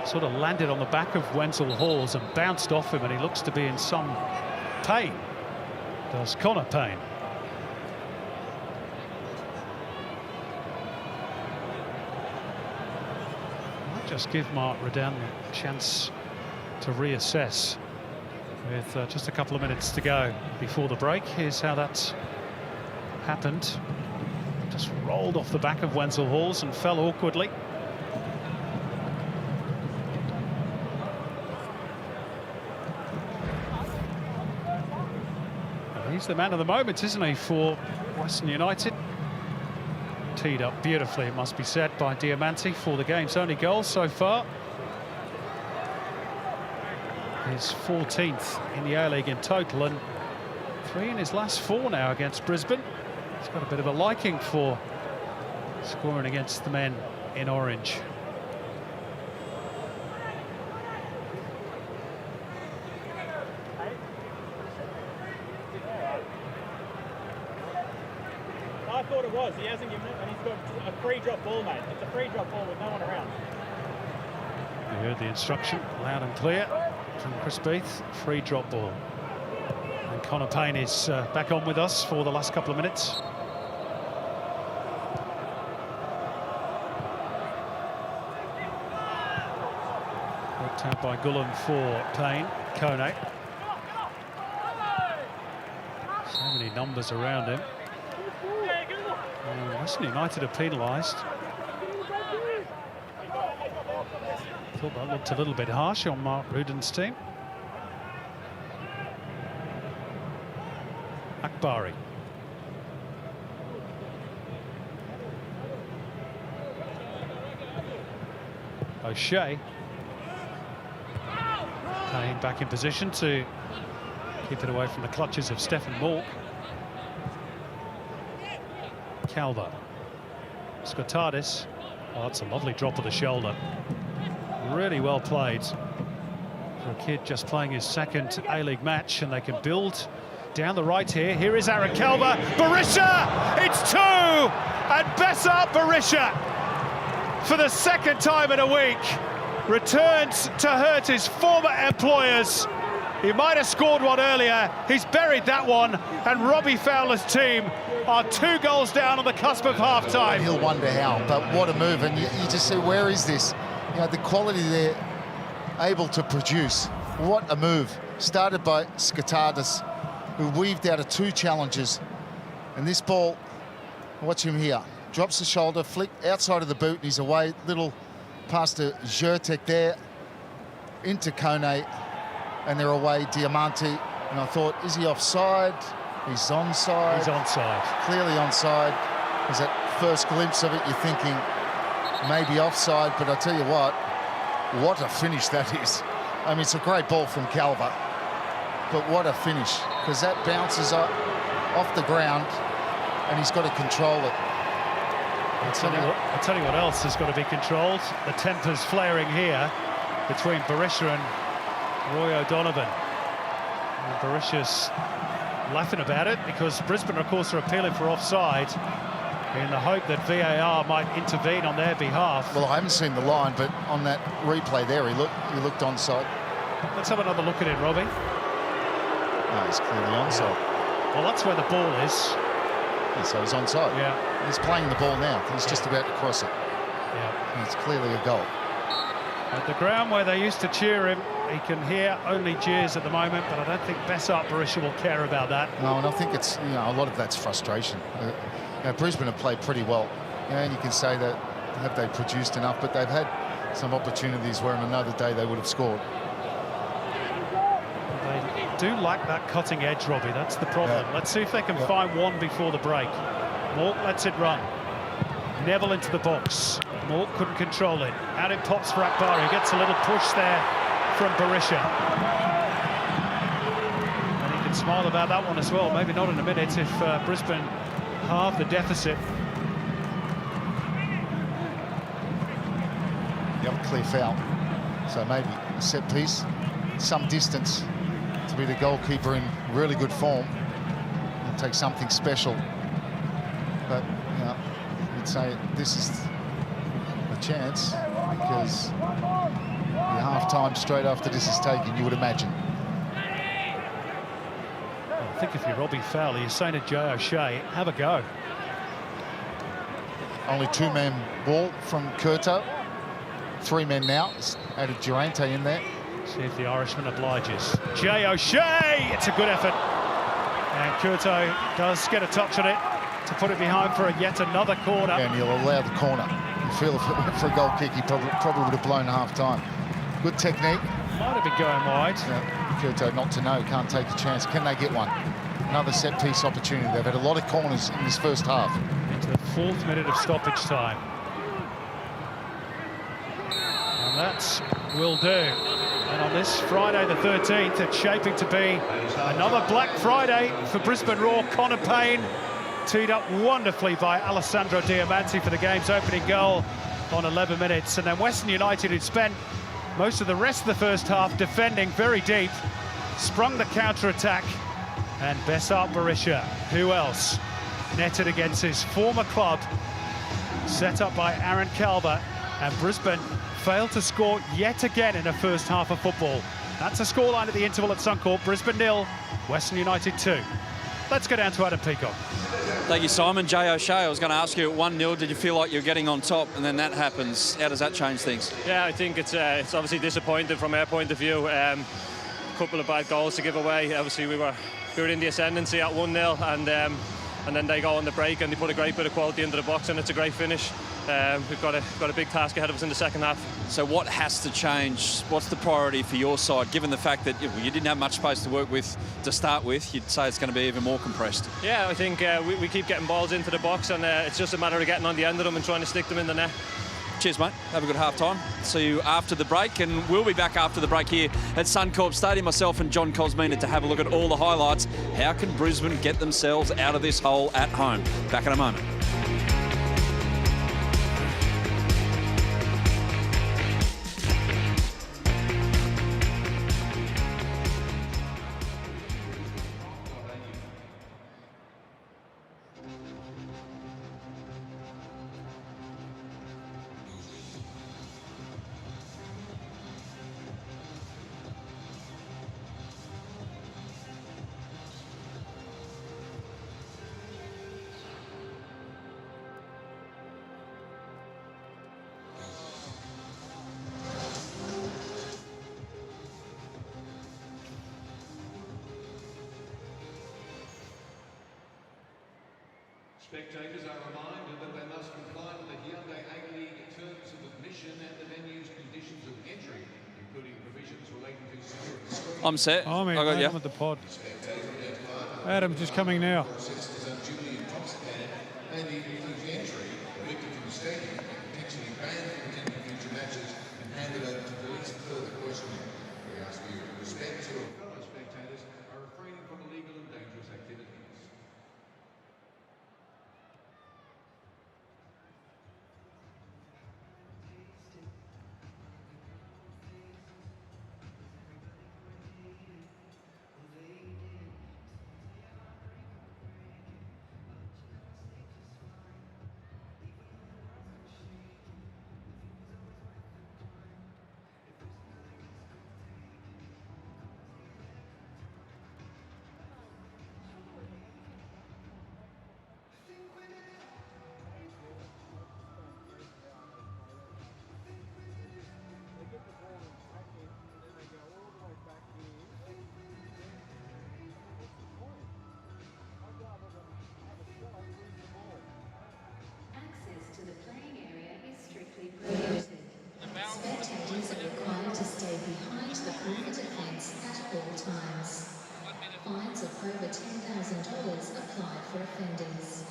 Sort of landed on the back of Wenzel Halls and bounced off him, and he looks to be in some pain. Does Connor Payne. Just give Mark Redan a chance to reassess with just a couple of minutes to go before the break. Here's how that's happened. Just rolled off the back of Wenzel Halls and fell awkwardly. And he's the man of the moment, isn't he, for Western United? Teed up beautifully, it must be said, by Diamante for the game's only goal so far. his 14th in the A-League in total, and 3 in his last 4 now against Brisbane. He's got a bit of a liking for scoring against the men in orange. I thought it was. He hasn't given it, and he's got a free drop ball, mate. It's a free drop ball with no one around. You heard the instruction loud and clear from Chris Beath. Free drop ball. And Connor Payne is back on with us for the last couple of minutes. Worked out by Gullum for Payne. Kone. So many numbers around him. Western United are penalised. Thought that looked a little bit harsh on Mark Ruden's team. Akbari. O'Shea. Payne back in position to keep it away from the clutches of Stephen Mork. Calver. Skotadis. Oh, that's a lovely drop of the shoulder. Really well played for a kid just playing his second A-League match, and they can build down the right here. Here is Aaron Calver. Berisha! It's 2! And Bessart Berisha, for the second time in a week, returns to hurt his former employers. He might have scored one earlier. He's buried that one, and Robbie Fowler's team are 2 goals down on the cusp of half-time. He'll wonder how, but what a move. And you just say, where is this? You know, the quality they're able to produce. What a move. Started by Skotadis, who weaved out of 2 challenges. And this ball, watch him here. Drops the shoulder, flick outside of the boot, and he's away. Little pass to Zhertek there, into Kone, and they're away, Diamante. And I thought, is he offside? He's onside. He's onside. Clearly onside. There's that first glimpse of it, you're thinking maybe offside, but I tell you what a finish that is. I mean, it's a great ball from Calver, but what a finish, because that bounces off the ground and he's got to control it. I'll tell you what else has got to be controlled. The tempers flaring here between Berisha and Roy O'Donovan. And Berisha's laughing about it because Brisbane, of course, are appealing for offside in the hope that VAR might intervene on their behalf. Well, I haven't seen the line, but on that replay there, he looked onside. Let's have another look at it, Robbie. No, he's clearly onside. Yeah. Well, that's where the ball is. Yeah, so he's onside. Yeah. He's playing the ball now. He's just about to cross it. Yeah. And it's clearly a goal. At the ground where they used to cheer him, he can hear only jeers at the moment, but I don't think Bessart Berisha will care about that. No, and I think it's, you know, a lot of that's frustration. Brisbane have played pretty well, and you can say that have they produced enough, but they've had some opportunities where on another day they would have scored. They do lack that cutting edge, Robbie. That's the problem. Yeah. Let's see if they can find one before the break. Mork lets it run. Neville into the box. Mork couldn't control it. Out it pops for Akbari. Gets a little push there from Berisha. And he can smile about that one as well. Maybe not in a minute if Brisbane halve the deficit. Yep, clear foul. So maybe a set piece, some distance to be the goalkeeper in really good form and take something special. But, you know, you'd say this is a chance because the half-time straight after this is taken, you would imagine. I think if you're Robbie Fowler, you're saying to Jay O'Shea, have a go. Only 2-man ball from Curto. 3 men now. Added Durante in there. See if the Irishman obliges. Jay O'Shea! It's a good effort. And Curto does get a touch on it to put it behind for yet another corner. And he'll allow the corner. You feel if it went for a goal kick, he probably would have blown half-time. Good technique. Might have been going wide. Curto not to know, can't take a chance. Can they get one? Another set-piece opportunity. They've had a lot of corners in this first half. Into the 4th minute of stoppage time. And that will do. And on this Friday the 13th, it's shaping to be another Black Friday for Brisbane Roar. Connor Payne teed up wonderfully by Alessandro Diamanti for the game's opening goal on 11 minutes. And then Western United, who'd spent most of the rest of the first half defending very deep, sprung the counter-attack. And Besart Berisha, who else, netted against his former club, set up by Aaron Calver. And Brisbane failed to score yet again in the first half of football. That's a scoreline at the interval at Suncorp. Brisbane 0, Western United 2. Let's go down to Adam Peacock. Thank you, Simon. Jay O'Shea, I was going to ask you at 1-0, did you feel like you're getting on top, and then that happens? How does that change things? Yeah, I think it's obviously disappointing from our point of view. A couple of bad goals to give away. Obviously, we were in the ascendancy at 1-0, and then they go on the break and they put a great bit of quality into the box, and it's a great finish. We've got a big task ahead of us in the second half. So what has to change? What's the priority for your side, given the fact that you didn't have much space to work with to start with? You'd say it's going to be even more compressed. Yeah, I think we keep getting balls into the box, and it's just a matter of getting on the end of them and trying to stick them in the net. Cheers, mate. Have a good half-time. See you after the break, and we'll be back after the break here at Suncorp Stadium. Myself and John Cosmina to have a look at all the highlights. How can Brisbane get themselves out of this hole at home? Back in a moment. Spectators are reminded that they must comply with the Hyundai A-League terms of admission and the venue's conditions of entry, including provisions relating to security. I'm set. Oh, man, I got you. Adam at the pod. Adam's just coming now. Fellow spectators are refraining from illegal and dangerous activities. Spectators are required to stay behind the perimeter fence at all times. Fines of over $10,000 apply for offenders.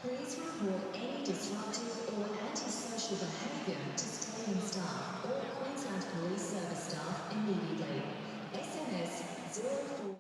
Please report any disruptive or antisocial behaviour to stadium staff or Queensland Police Service staff immediately. SMS 04.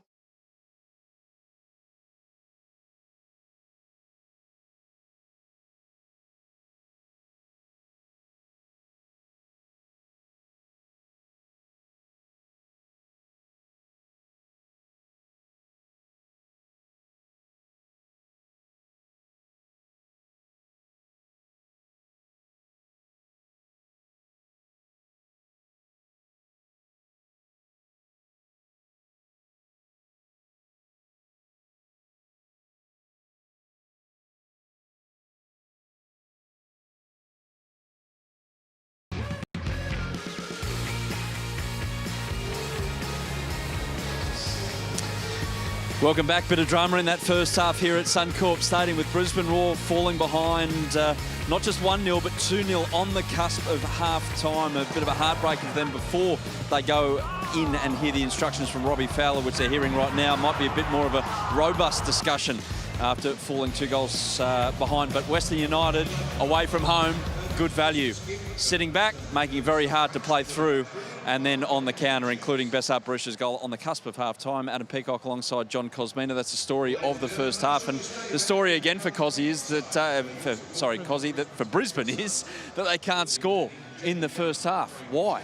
Welcome back. Bit of drama in that first half here at Suncorp Stadium with Brisbane Roar falling behind not just 1-0 but 2-0 on the cusp of half-time. A bit of a heartbreaker for them before they go in and hear the instructions from Robbie Fowler, which they're hearing right now. Might be a bit more of a robust discussion after falling 2 goals behind. But Western United away from home good value. Sitting back, making it very hard to play through, and then on the counter, including Bessart Barisha's goal on the cusp of half-time. Adam Peacock alongside John Cosmina. That's the story of the first half. And the story again for Cosy is that, that for Brisbane is that they can't score in the first half. Why?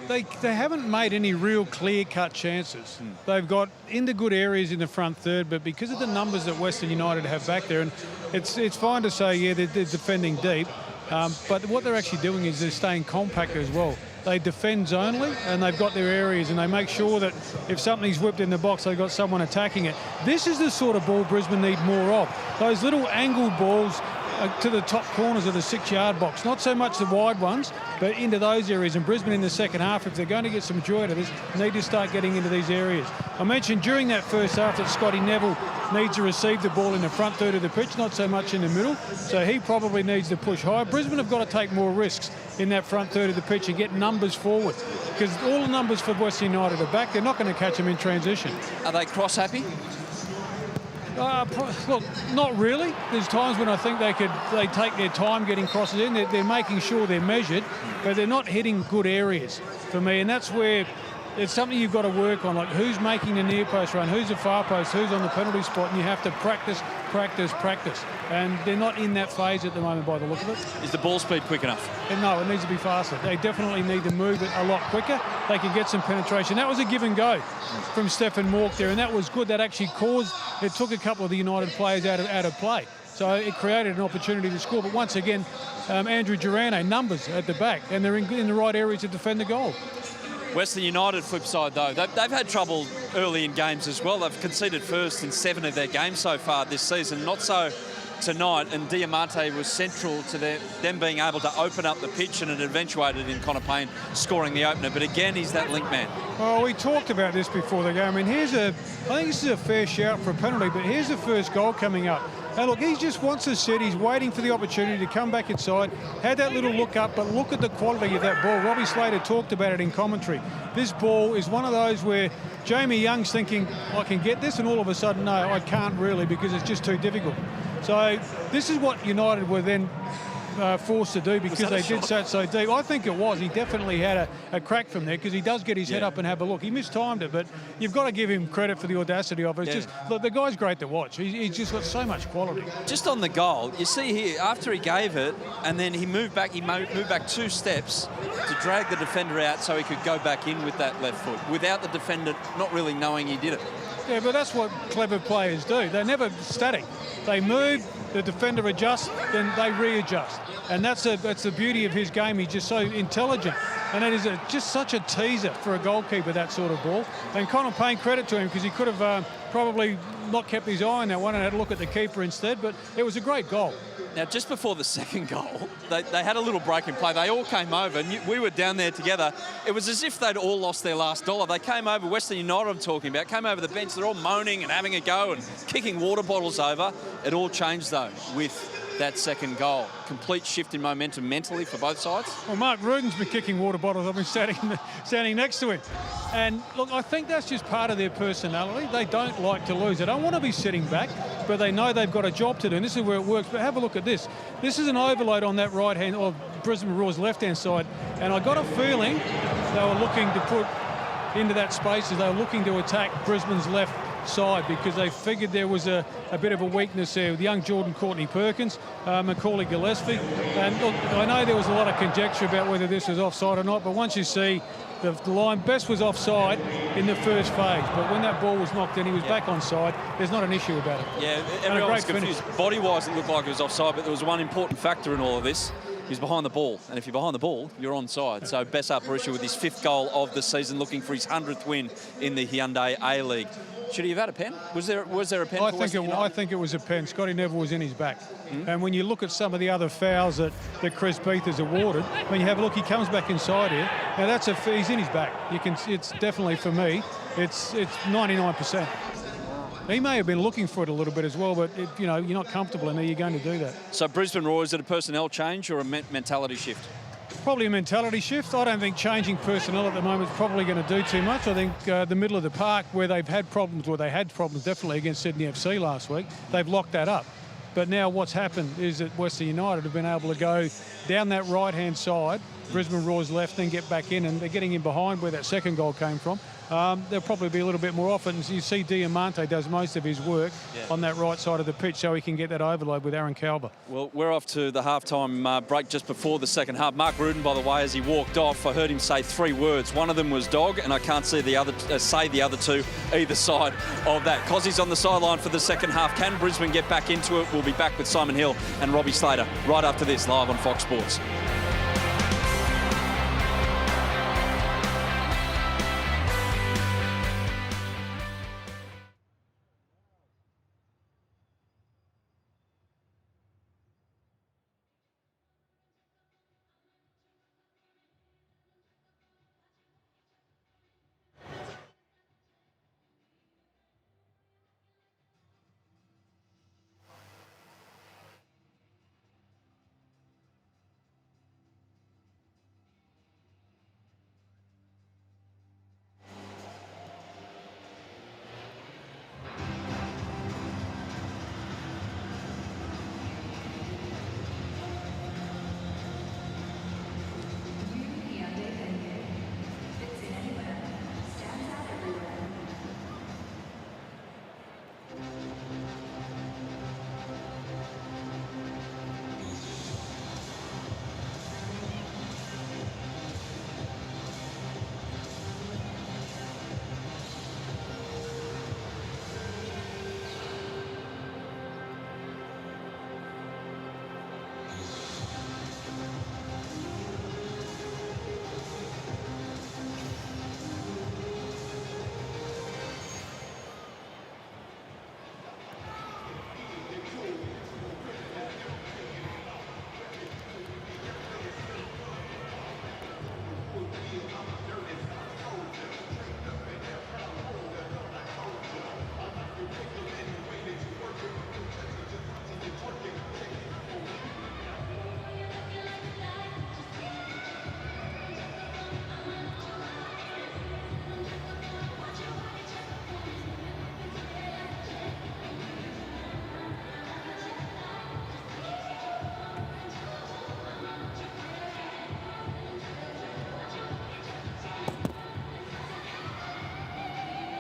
They haven't made any real clear-cut chances. They've got into good areas in the front third, but because of the numbers that Western United have back there, and it's fine to say, yeah, they're defending deep, but what they're actually doing is they're staying compact as well. They defend zonally, and they've got their areas, and they make sure that if something's whipped in the box, they've got someone attacking it. This is the sort of ball Brisbane need more of. Those little angled balls to the top corners of the 6-yard box. Not so much the wide ones, but into those areas. And Brisbane in the second half, if they're going to get some joy out of this, need to start getting into these areas. I mentioned during that first half that Scotty Neville needs to receive the ball in the front third of the pitch, not so much in the middle. So he probably needs to push high. Brisbane have got to take more risks in that front third of the pitch and get numbers forward, because all the numbers for Western United are back. They're not going to catch them in transition. Are they cross-happy? Look, not really. There's times when I think they take their time getting crosses in. They're making sure they're measured, but they're not hitting good areas for me. And that's where it's something you've got to work on, like who's making the near post run, who's the far post, who's on the penalty spot, and you have to practice. And they're not in that phase at the moment by the look of it. Is the ball speed quick enough? And no, it needs to be faster. They definitely need to move it a lot quicker. They can get some penetration. That was a give and go from Stefan Mork there, and that was good. That actually it took a couple of the United players out of play. So it created an opportunity to score. But once again, Andrew Durano, numbers at the back, and they're in the right areas to defend the goal. Western United, flip side though, they've had trouble early in games as well. They've conceded first in 7 of their games so far this season. Not so tonight, and Diamante was central to them being able to open up the pitch, and it eventuated in Connor Payne scoring the opener. But again, he's that link man. Well, we talked about this before the game. I mean, I think this is a fair shout for a penalty, but here's the first goal coming up. Now, look, he just wants to sit. He's waiting for the opportunity to come back inside. Had that little look up, but look at the quality of that ball. Robbie Slater talked about it in commentary. This ball is one of those where Jamie Young's thinking, I can get this, and all of a sudden, no, I can't really, because it's just too difficult. So this is what United were then forced to do, because they did sat so deep. I think it was. He definitely had a crack from there, because he does get his head up and have a look. He mistimed it, but you've got to give him credit for the audacity of it. It's just, look, the guy's great to watch. He's just got so much quality. Just on the goal, you see here, after he gave it, and then he moved back 2 steps to drag the defender out so he could go back in with that left foot, without the defender not really knowing he did it. Yeah, but that's what clever players do. They're never static. They move, the defender adjusts, then they readjust. And that's the beauty of his game. He's just so intelligent. And it is just such a teaser for a goalkeeper, that sort of ball. And Connor Payne, credit to him, because he could have probably not kept his eye on that one and had a look at the keeper instead. But it was a great goal. Now, just before the second goal, they had a little break in play. They all came over, and we were down there together. It was as if they'd all lost their last dollar. They came over, Western United I'm talking about, came over the bench. They're all moaning and having a go and kicking water bottles over. It all changed, though, with that second goal. Complete shift in momentum mentally for both sides. Well, Mark Ruden's been kicking water bottles. I've been standing next to him. And look, I think that's just part of their personality. They don't like to lose. They don't want to be sitting back, but they know they've got a job to do. And this is where it works. But have a look at this. This is an overload on that right hand, or Brisbane Roar's left-hand side. And I got a feeling they were looking to put into that space as they were looking to attack Brisbane's left side, because they figured there was a bit of a weakness there with young Jordan Courtney-Perkins, Macaulay Gillespie. And look, I know there was a lot of conjecture about whether this was offside or not, but once you see the line, Best was offside in the first phase, but when that ball was knocked in, he was back onside. There's not an issue about it. Yeah, everyone was confused. Body-wise, it looked like it was offside, but there was one important factor in all of this. He's behind the ball, and if you're behind the ball, you're onside. So Bessart Barisha with his 5th goal of the season, looking for his 100th win in the Hyundai A-League. Should he have had a pen? Was there a pen? I think it was a pen. Scotty Neville was in his back. And when you look at some of the other fouls that Chris Beath has awarded, when you have a look, he comes back inside here. Now he's in his back. It's definitely, for me, it's 99%. He may have been looking for it a little bit as well, but you're not comfortable in there, you're going to do that. So Brisbane Roar, is it a personnel change or a mentality shift? Probably a mentality shift. I don't think changing personnel at the moment is probably going to do too much. I think the middle of the park, where they had problems definitely against Sydney FC last week, they've locked that up. But now what's happened is that Western United have been able to go down that right-hand side, Brisbane Roar's left, then get back in, and they're getting in behind where that second goal came from. There'll probably be a little bit more often. You see Diamante does most of his work on that right side of the pitch so he can get that overload with Aaron Calver. Well, we're off to the halftime break just before the second half. Mark Rudin, by the way, as he walked off, I heard him say 3 words. One of them was dog, and I can't see the other say the other 2 either side of that. Cossie's on the sideline for the second half. Can Brisbane get back into it? We'll be back with Simon Hill and Robbie Slater right after this, live on Fox Sports.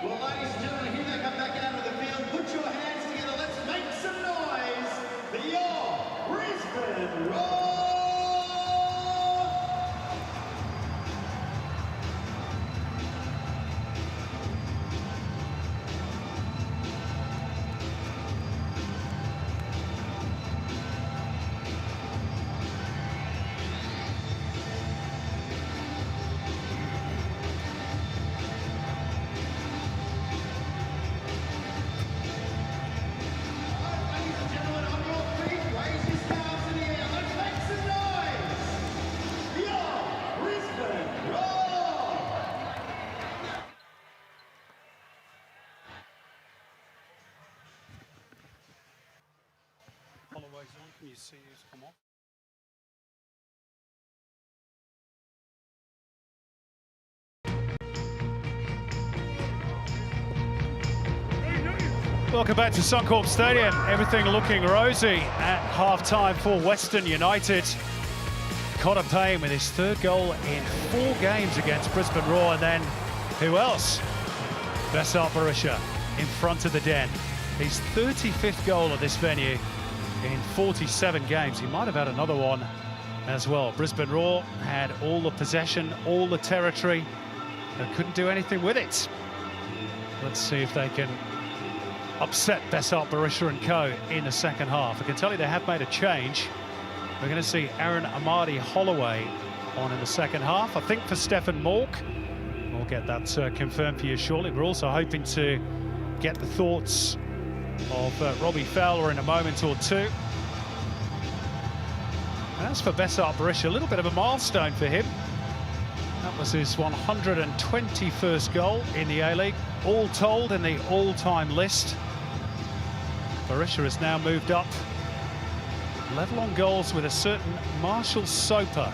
Well, ladies and gentlemen, here they come back out of the field. Put your hands together. Let's make some noise for your Brisbane Roar! Can you see who's come off? Welcome back to Suncorp Stadium. Everything looking rosy at half-time for Western United. Connor Payne with his 3rd goal in 4 games against Brisbane Roar. And then, who else? Besart Berisha in front of the Den. His 35th goal at this venue in 47 games. He might have had another one as well. Brisbane Roar had all the possession, all the territory, and couldn't do anything with it. Let's see if they can upset Besart Berisha and co in the second half. I can tell you they have made a change. We're going to see Aaron Amadi Holloway on in the second half, I think, for Stefan Mork. We'll get that confirmed for you shortly. We're also hoping to get the thoughts of Robbie Fowler in a moment or two. And as for Besart Berisha, a little bit of a milestone for him. That was his 121st goal in the A-League, all told in the all-time list. Berisha has now moved up, level on goals with a certain Marshall Soper.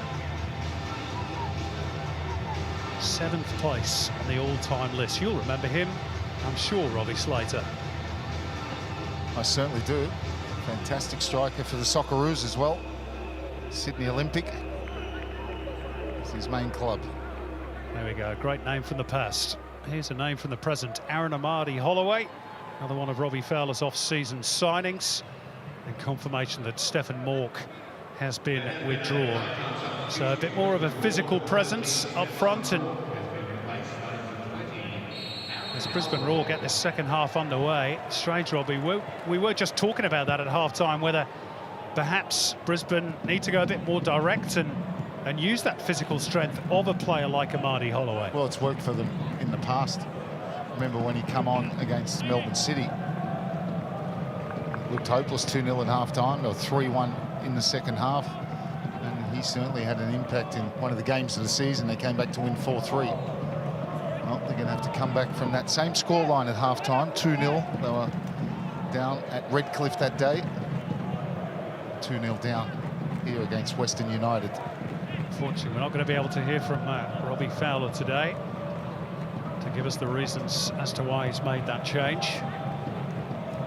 7th place on the all-time list. You'll remember him, I'm sure, Robbie Slater. I certainly do. Fantastic striker for the Socceroos as well. Sydney Olympic is his main club. There we go, great name from the past. Here's a name from the present, Aaron Amadi-Holloway, another one of Robbie Fowler's off-season signings, and confirmation that Stefan Mork has been withdrawn. So a bit more of a physical presence up front, and as Brisbane Roar get this second half underway, strange, Robbie, we were just talking about that at half-time, whether perhaps Brisbane need to go a bit more direct and use that physical strength of a player like Amadi-Holloway. Well, it's worked for them in the past. Remember when he come on against Melbourne City, looked hopeless, 2-0 at half-time, or 3-1 in the second half, and he certainly had an impact in one of the games of the season. They came back to win 4-3. Well, they're going to have to come back from that same scoreline at half-time, 2-0. They were down at Redcliffe that day. 2-0 down here against Western United. Unfortunately, we're not going to be able to hear from Robbie Fowler today to give us the reasons as to why he's made that change.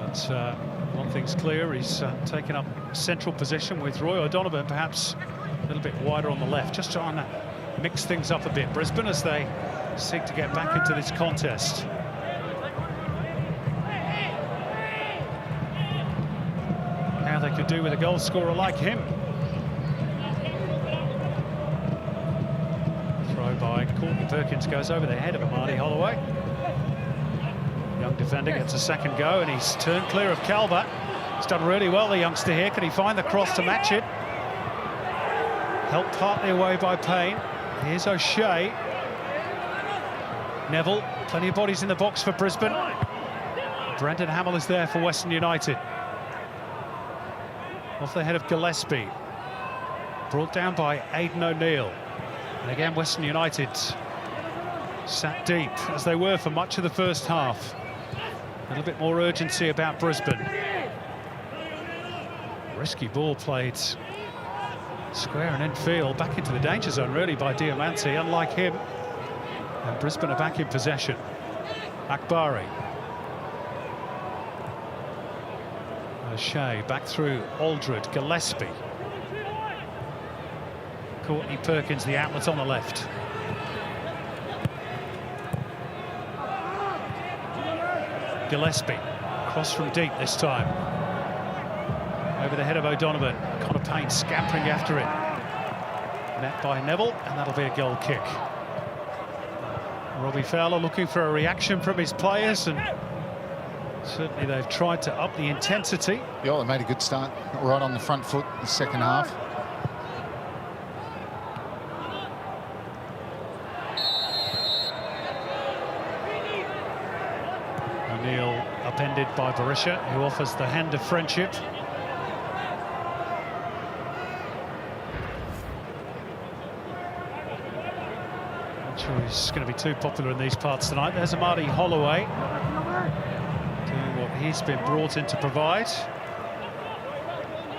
But one thing's clear, he's taken up central position with Roy O'Donovan, perhaps a little bit wider on the left, just trying to mix things up a bit. Brisbane, as they seek to get back into this contest. How they could do with a goal scorer like him. Throw by Courtney Perkins goes over the head of Amadi-Holloway. Young defender gets a second go, and he's turned clear of Calvert. He's done really well, the youngster here. Can he find the cross to match it? Helped partly away by Payne. Here's O'Shea. Neville, plenty of bodies in the box for Brisbane. Brendan Hamill is there for Western United. Off the head of Gillespie. Brought down by Aidan O'Neill. And again, Western United sat deep, as they were for much of the first half. A little bit more urgency about Brisbane. Risky ball played square and infield, back into the danger zone really by Diamante, unlike him. And Brisbane are back in possession. Akbari. O'Shea back through Aldred, Gillespie. Courtney Perkins, the outlet on the left. Gillespie, cross from deep this time. Over the head of O'Donovan. Connor Payne scampering after it. Met by Neville, and that'll be a goal kick. Robbie Fowler looking for a reaction from his players, and certainly they've tried to up the intensity. Yeah, they made a good start, right on the front foot the second half. O'Neill upended by Berisha, who offers the hand of friendship. Not sure he's going to be too popular in these parts tonight. There's Amadi-Holloway doing what he's been brought in to provide.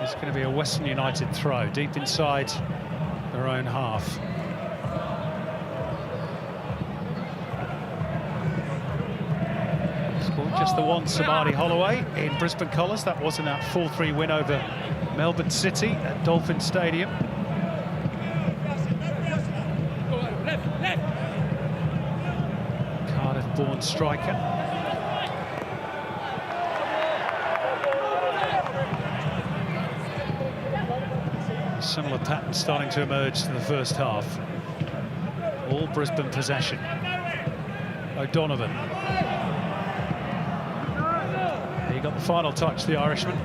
It's going to be a Western United throw deep inside their own half. Scored just the once, Amadi-Holloway in Brisbane colours. That was in that 4-3 win over Melbourne City at Dolphin Stadium. Cardiff-born striker. A similar pattern starting to emerge to the first half. All Brisbane possession. O'Donovan. He got the final touch, the Irishman.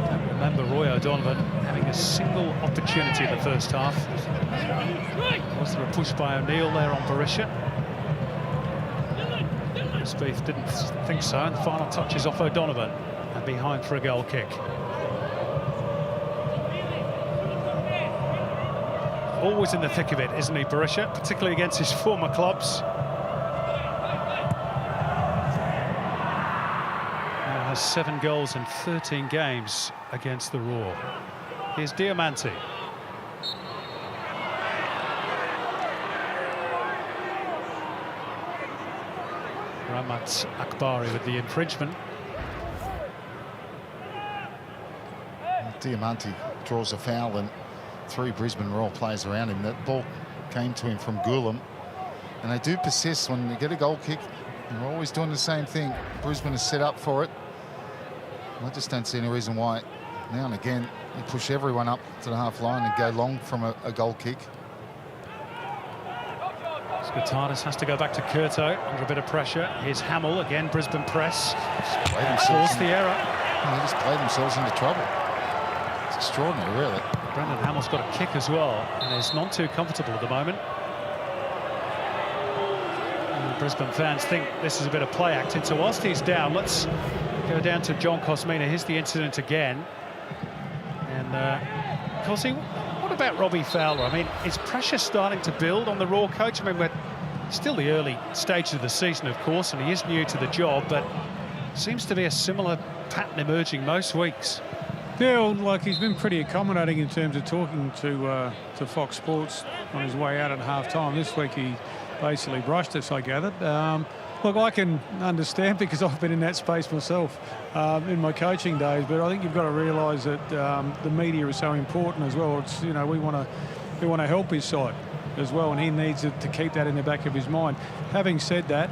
Don't remember Roy O'Donovan having a single opportunity in the first half. Was there a push by O'Neill there on Berisha? Spieth didn't think so, and the final touch is off O'Donovan and behind for a goal kick. Always in the thick of it, isn't he, Berisha, particularly against his former clubs. Now has 7 goals in 13 games against the Roar. Here's Diamante. Ramat Akbari with the infringement. Diamante draws a foul and 3 Brisbane Royal players around him. That ball came to him from Gulam. And they do persist when they get a goal kick. They're always doing the same thing. Brisbane is set up for it. I just don't see any reason why now and again you push everyone up to the half line and go long from a goal kick. Skotadis has to go back to Curto under a bit of pressure. Here's Hamill again, Brisbane press. Force the error. They just played themselves into trouble. It's extraordinary, really. Brendan Hamill's got a kick as well, and is not too comfortable at the moment. And Brisbane fans think this is a bit of play acting. So whilst he's down, let's go down to John Cosmina. Here's the incident again. And Cosy, what about Robbie Fowler? I mean, is pressure starting to build on the Raw coach? I mean, we're still the early stages of the season, of course, and he is new to the job, but seems to be a similar pattern emerging most weeks. Yeah, well, like he's been pretty accommodating in terms of talking to Fox Sports on his way out at half-time. This week he basically brushed us, I gathered. Look, I can understand because I've been in that space myself in my coaching days, but I think you've got to realise that the media is so important as well. It's, you know, we want to help his side as well, and he needs to keep that in the back of his mind. Having said that,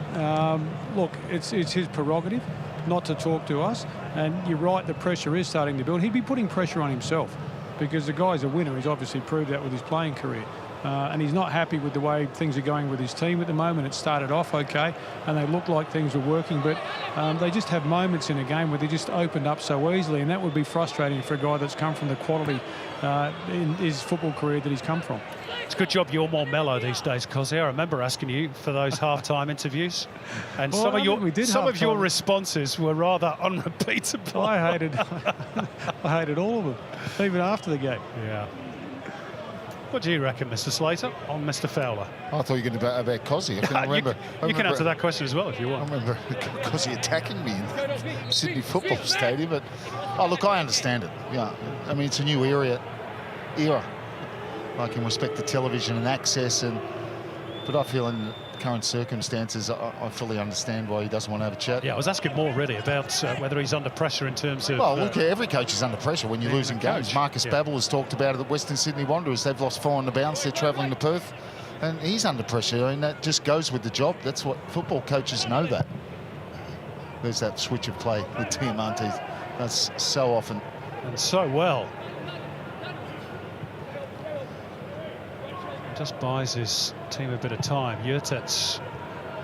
look, it's his prerogative not to talk to us, and you're right, the pressure is starting to build. He'd be putting pressure on himself because the guy's a winner. He's obviously proved that with his playing career. And he's not happy with the way things are going with his team at the moment. It started off okay, and they looked like things were working, but they just have moments in a game where they just opened up so easily, and that would be frustrating for a guy that's come from the quality in his football career that he's come from. It's a good job you're more mellow these days, Cosy. I remember asking you for those half-time interviews, and well, some of your responses were rather unrepeatable. I hated all of them, even after the game. Yeah. What do you reckon, Mr. Slater, on Mr. Fowler? I thought you were going to about Cosy. I can remember. You can answer that question as well if you want. I remember Cosy attacking me in Sydney Football Stadium, but look, I understand it. Yeah, I mean it's a new era. Like in respect to television and access, but I feel in the current circumstances, I fully understand why he doesn't want to have a chat. Yeah, I was asking more really about whether he's under pressure in terms of... Well, look, every coach is under pressure when you're losing games. Marcus Babbel has talked about it at Western Sydney Wanderers. They've lost 4 on the bounce. They're travelling to Perth, and he's under pressure. I mean, that just goes with the job. That's what football coaches know. That there's that switch of play with Diamante. That's so often and so well. Just buys his team a bit of time. Yurtets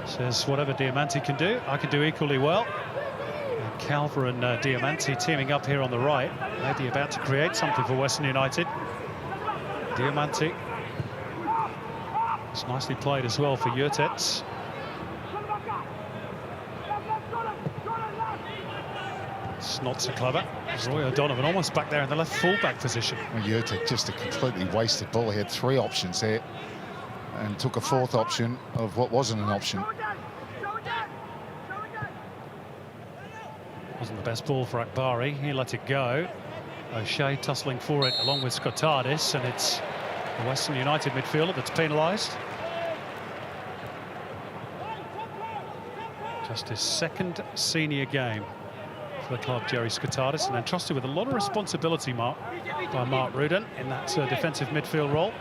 says whatever Diamante can do, I can do equally well. And Calver and Diamante teaming up here on the right, maybe about to create something for Western United. Diamante. It's nicely played as well for Yurtets. It's not so clever. Roy O'Donovan almost back there in the left full-back position. Well, Yurtec just a completely wasted ball. He had 3 options there and took a 4th option of what wasn't an option. Wasn't the best ball for Akbari. He let it go. O'Shea tussling for it along with Skotadis, and it's the Western United midfielder that's penalised. Just his 2nd senior game for the club, Jerry Skotadis, and entrusted with a lot of responsibility, by Mark Rudin in that defensive midfield role.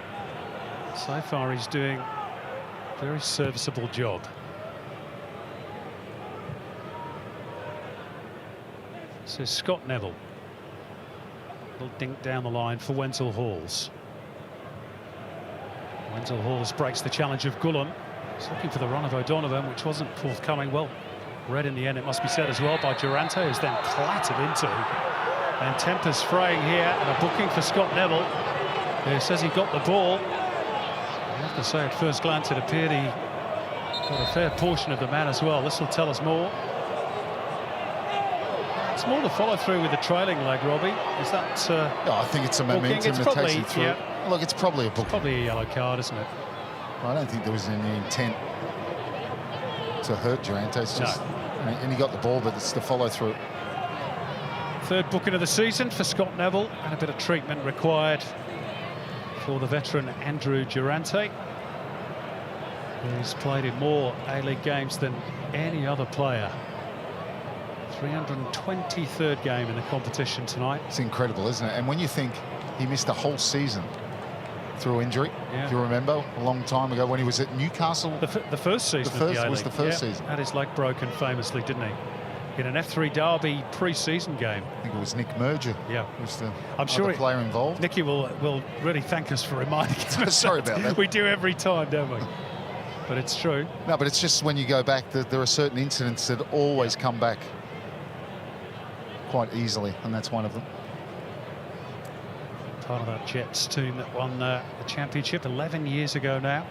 So far, he's doing a very serviceable job. This is Scott Neville. Little dink down the line for Wenzel Halls. Wenzel Halls breaks the challenge of Gulam. He's looking for the run of O'Donovan, which wasn't forthcoming. Well read in the end, it must be said as well, by Durante, who's then clattered into. And tempers fraying here, and a booking for Scott Neville, who says he got the ball. I have to say, at first glance, it appeared he got a fair portion of the man as well. This will tell us more. It's more the follow-through with the trailing leg, Robbie. Is that... no, I think it's a momentum that takes you through. Yeah. Look, it's probably a booking. Probably a yellow card, isn't it? I don't think there was any intent to hurt Durante. It's just, and he got the ball, but it's the follow-through. 3rd booking of the season for Scott Neville, and a bit of treatment required for the veteran Andrew Durante, who's played in more A-League games than any other player 323rd game in the competition tonight. It's incredible, isn't it? And when you think he missed a whole season through injury, if you remember, a long time ago when he was at Newcastle. The first season of the A-League. Was the first season. Had his leg broken famously, didn't he? In an F3 Derby pre-season game. I think it was Nick Merger. Yeah, was the I'm sure player involved. Nicky will really thank us for reminding him. Sorry about that. We do every time, don't we? But it's true. No, but it's just when you go back that there are certain incidents that always come back quite easily, and that's one of them. Part of that Jets team that won the championship 11 years ago now.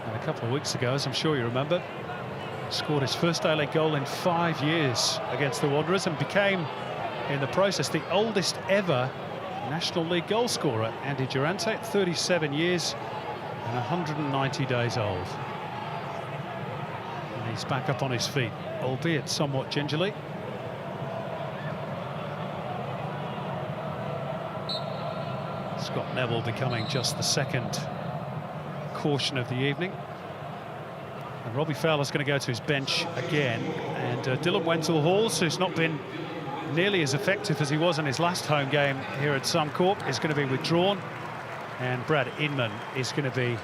And a couple of weeks ago, as I'm sure you remember, scored his first A-League goal in 5 years against the Wanderers and became, in the process, the oldest ever National League goal scorer. Andy Durante at 37 years and 190 days old. And he's back up on his feet, albeit somewhat gingerly. Scott Neville becoming just the second caution of the evening. And Robbie Fowler's going to go to his bench again. And Dylan Wenzel-Halls, who's not been nearly as effective as he was in his last home game here at Suncorp, is going to be withdrawn. And Brad Inman is going to be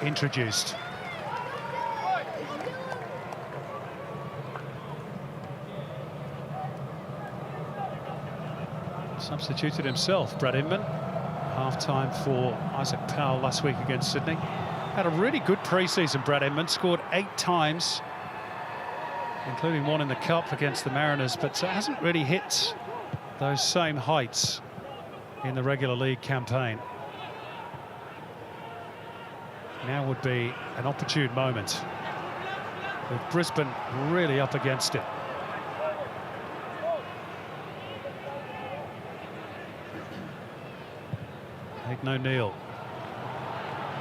introduced. Substituted himself, Brad Inman. Half-time for Isaac Powell last week against Sydney. Had a really good pre-season, Brad Inman. Scored 8 times, including one in the Cup against the Mariners, but hasn't really hit those same heights in the regular league campaign. Now would be an opportune moment, with Brisbane really up against it. Aidan O'Neill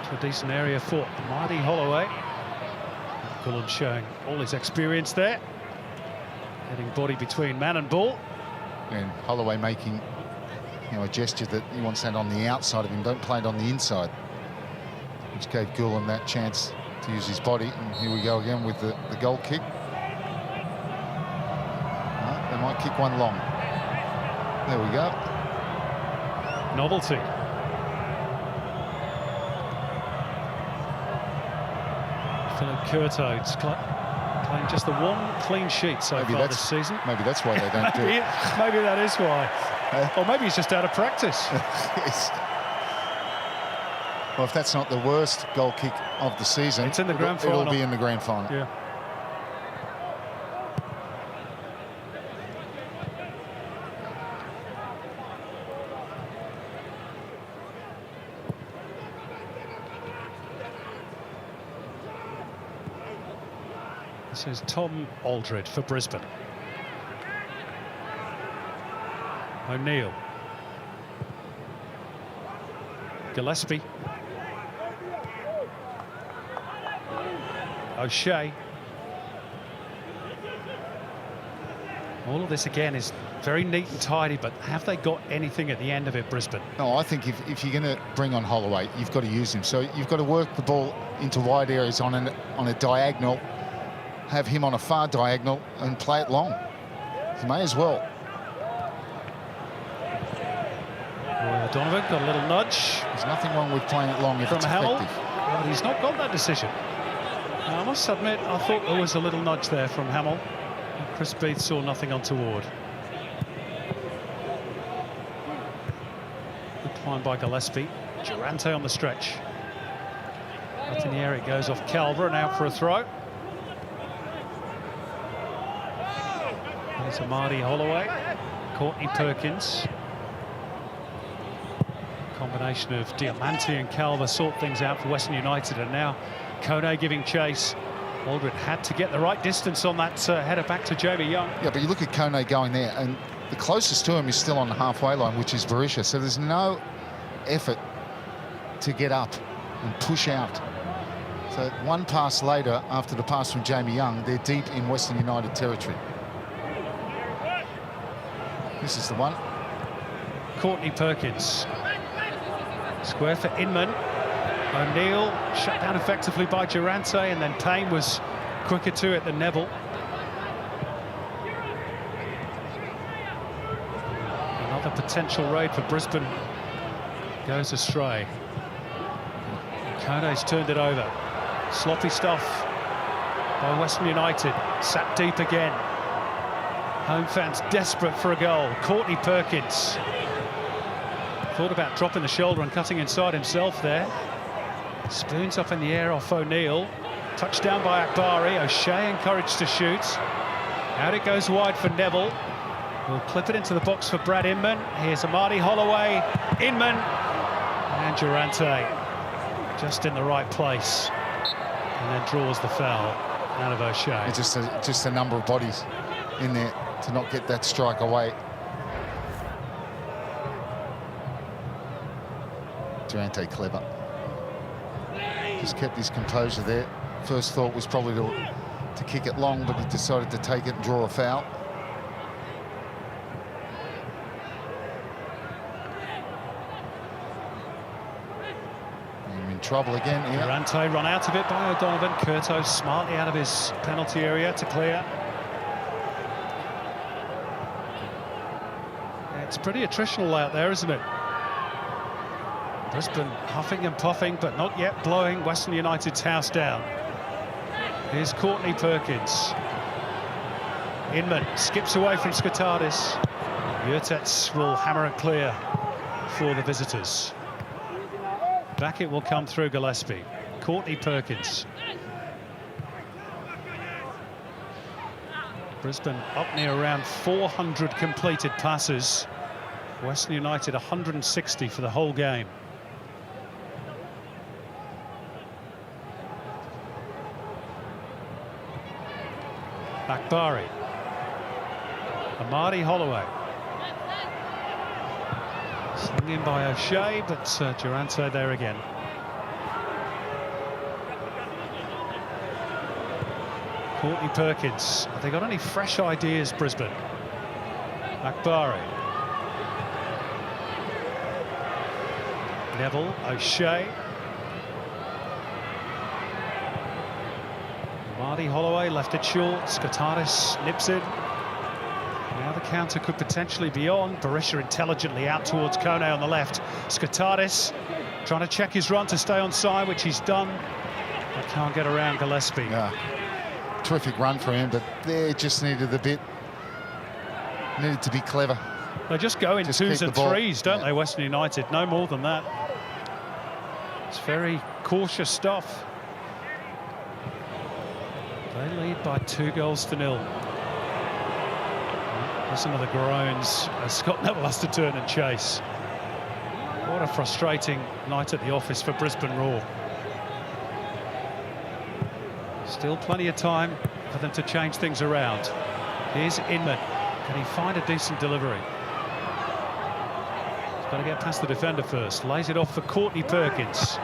to a decent area for Marty Holloway. Cullen showing all his experience there, getting body between man and ball. And Holloway making, a gesture that he wants that on the outside of him, don't play it on the inside, which gave Gulen that chance to use his body. And here we go again with the goal kick. They might kick one long. There we go. Novelty. Philip Curto's playing just the one clean sheet so far this season. Maybe that's why they don't do it. Maybe that is why. Or maybe he's just out of practice. Yes. Well, if that's not the worst goal kick of the season, it's in the grand final. It'll be in the grand final. Yeah. This is Tom Aldred for Brisbane. O'Neill. Gillespie. O'Shea. All of this again is very neat and tidy, but have they got anything at the end of it, Brisbane? No, I think if you're going to bring on Holloway, you've got to use him. So you've got to work the ball into wide areas on a diagonal, have him on a far diagonal and play it long. You may as well. Donovan got a little nudge. There's nothing wrong with playing it long if it's effective. But he's not got that decision. Now, I must admit, I thought there was a little nudge there from Hamill. Chris Beath saw nothing untoward. Good climb by Gillespie. Durante on the stretch. Up in the air it goes off Calver and out for a throw. There's Marty Holloway. Courtney Perkins. Combination of Diamante and Calver sort things out for Western United, and now Kone giving chase. Aldred had to get the right distance on that header back to Jamie Young. Yeah, but you look at Kone going there, and the closest to him is still on the halfway line, which is Berisha. So there's no effort to get up and push out. So one pass later, after the pass from Jamie Young, they're deep in Western United territory. This is the one. Courtney Perkins. Square for Inman. O'Neill shut down effectively by Durante, and then Payne was quicker to it than Neville. Another potential raid for Brisbane goes astray. Kone's turned it over. Sloppy stuff by Western United. Sat deep again. Home fans desperate for a goal. Courtney Perkins thought about dropping the shoulder and cutting inside himself there. Spoons up in the air off O'Neill. Touchdown by Akbari. O'Shea encouraged to shoot. Out it goes wide for Neville. We'll clip it into the box for Brad Inman. Here's Amadi Holloway. Inman. And Durante just in the right place. And then draws the foul out of O'Shea. It's just a number of bodies in there to not get that strike away. Durante clever. Just kept his composure there. First thought was probably to kick it long, but he decided to take it and draw a foul. I'm in trouble again here. Durante run out of it by O'Donovan. Curto smartly out of his penalty area to clear. It's pretty attritional out there, isn't it? Brisbane huffing and puffing, but not yet blowing Western United's house down. Here's Courtney Perkins. Inman skips away from Skotadis. Yurtets will hammer it clear for the visitors. Back it will come through Gillespie. Courtney Perkins. Brisbane up near around 400 completed passes. Western United 160 for the whole game. Akbari. Amadi Holloway. Slung in by O'Shea, but Durante there again. Courtney Perkins. Have they got any fresh ideas, Brisbane? Akbari. Neville, O'Shea. Amadi Holloway left it short. Skotadis nips it. Now the counter could potentially be on. Berisha intelligently out towards Kone on the left. Skotadis trying to check his run to stay on side, which he's done. But can't get around Gillespie. Yeah. Terrific run for him, but there just needed a bit. Needed to be clever. They just go in twos and threes, don't they, Western United? No more than that. It's very cautious stuff. They lead by 2-0. Listen to the groans as Scott Neville has to turn and chase. What a frustrating night at the office for Brisbane Roar. Still plenty of time for them to change things around. Here's Inman. Can he find a decent delivery? He's got to get past the defender first. Lays it off for Courtney Perkins.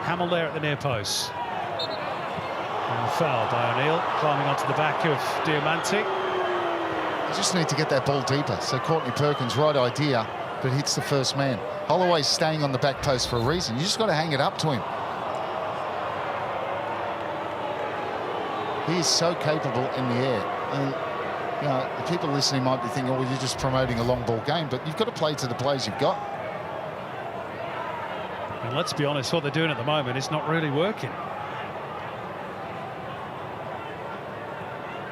Hamill there at the near post. And a foul by O'Neill, climbing onto the back of Diamanti. You just need to get that ball deeper. So Courtney Perkins, right idea, but hits the first man. Holloway's staying on the back post for a reason. You just got to hang it up to him. He is so capable in the air. And, you know, the people listening might be thinking, oh, well, you're just promoting a long ball game, but you've got to play to the plays you've got. And let's be honest, what they're doing at the moment is not really working.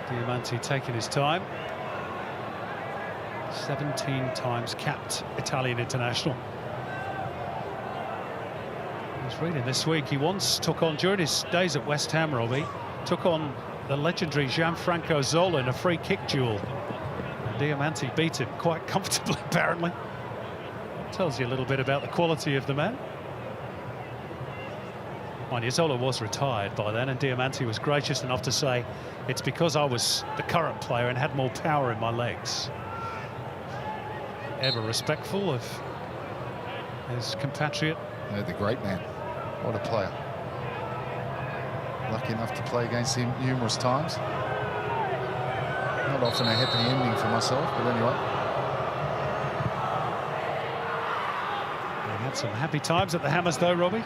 Diamanti taking his time. 17 times capped Italian international. I was reading this week, he once took on, during his days at West Ham, Robbie, took on the legendary Gianfranco Zola in a free kick duel. And Diamanti beat him quite comfortably, apparently. Tells you a little bit about the quality of the man. Mind you, Zola was retired by then, and Diamanti was gracious enough to say, it's because I was the current player and had more power in my legs. Ever respectful of his compatriot. Yeah, the great man. What a player. Lucky enough to play against him numerous times. Not often a happy ending for myself, but anyway. We had some happy times at the Hammers though, Robbie.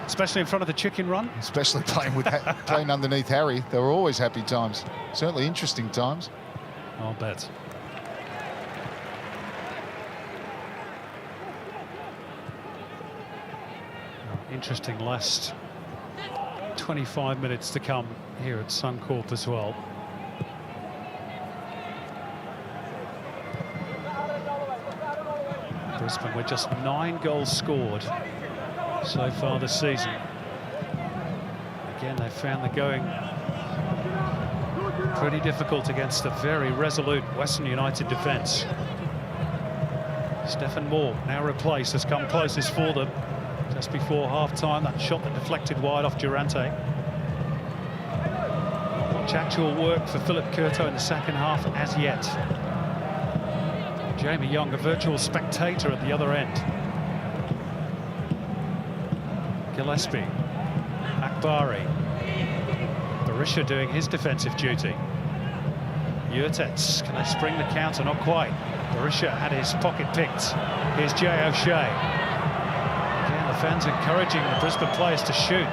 especially in front of the chicken run. Especially playing underneath Harry. They were always happy times. Certainly interesting times. I'll bet. Interesting last 25 minutes to come here at Suncorp as well. Brisbane with just 9 goals scored so far this season. Again, they found the going pretty difficult against a very resolute Western United defence. Stephen Moore, now replaced, has come closest for them just before half-time. That shot that deflected wide off Durante. Not much actual work for Philip Curto in the second half as yet. Jamie Young, a virtual spectator at the other end. Gillespie, Akbari, Berisha doing his defensive duty. Yurtets, can they spring the counter? Not quite. Berisha had his pocket picked. Here's Jay O'Shea. Again, the fans encouraging the Brisbane players to shoot.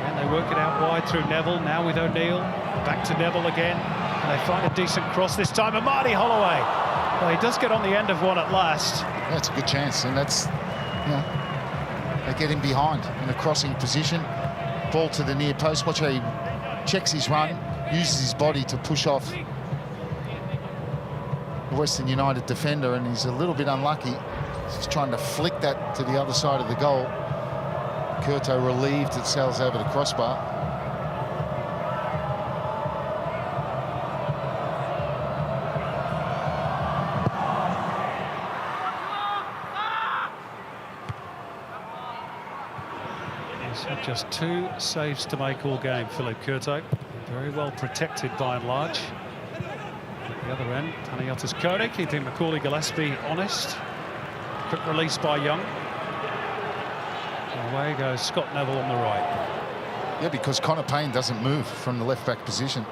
And they work it out wide through Neville, now with O'Neill. Back to Neville again. And they find a decent cross this time. And Marty Holloway. Well, he does get on the end of one at last. That's a good chance, and that's, you know, they get him behind in a crossing position. Ball to the near post. Watch how he checks his run, uses his body to push off the Western United defender, and he's a little bit unlucky. He's just trying to flick that to the other side of the goal. Curto relieved it sails over the crossbar. He's had just 2 saves to make all game, Philip Curto. Very well protected by and large. At the other end, Panagiotis Kone keeping Macaulay Gillespie honest. Quick release by Young. And away goes Scott Neville on the right. Yeah, because Connor Payne doesn't move from the left-back position.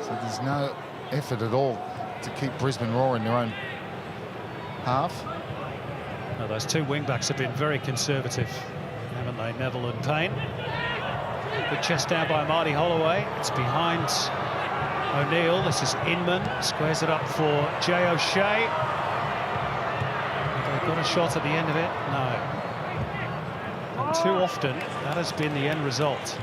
So there's no effort at all to keep Brisbane Roar in their own half. Now, those 2 wing-backs have been very conservative, haven't they, Neville and Payne? Good chest down by Marty Holloway. It's behind O'Neill. This is Inman. Squares it up for Jay O'Shea. They've got a shot at the end of it. No. And too often, that has been the end result.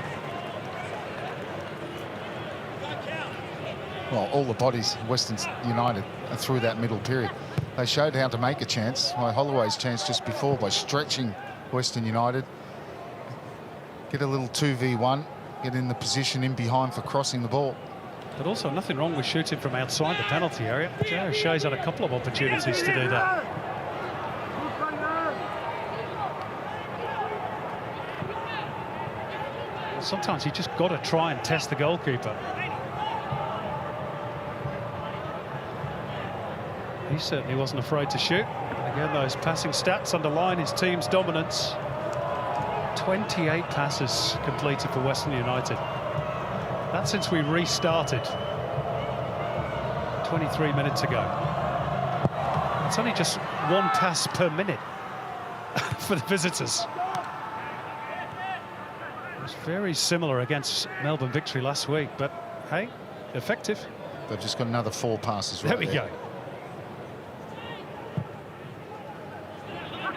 Well, all the bodies, Western United, are through that middle period. They showed how to make a chance. Well, Holloway's chance just before by stretching Western United. Get a little 2v1, get in the position in behind for crossing the ball. But also nothing wrong with shooting from outside the penalty area. Jay O'Shea's had a couple of opportunities to do that. Sometimes you just got to try and test the goalkeeper. He certainly wasn't afraid to shoot. Again, those passing stats underline his team's dominance. 28 passes completed for Western United. That's since we restarted 23 minutes ago. It's only just 1 pass per minute for the visitors. It was very similar against Melbourne Victory last week, but hey, effective. They've just got another 4 passes right there. We go.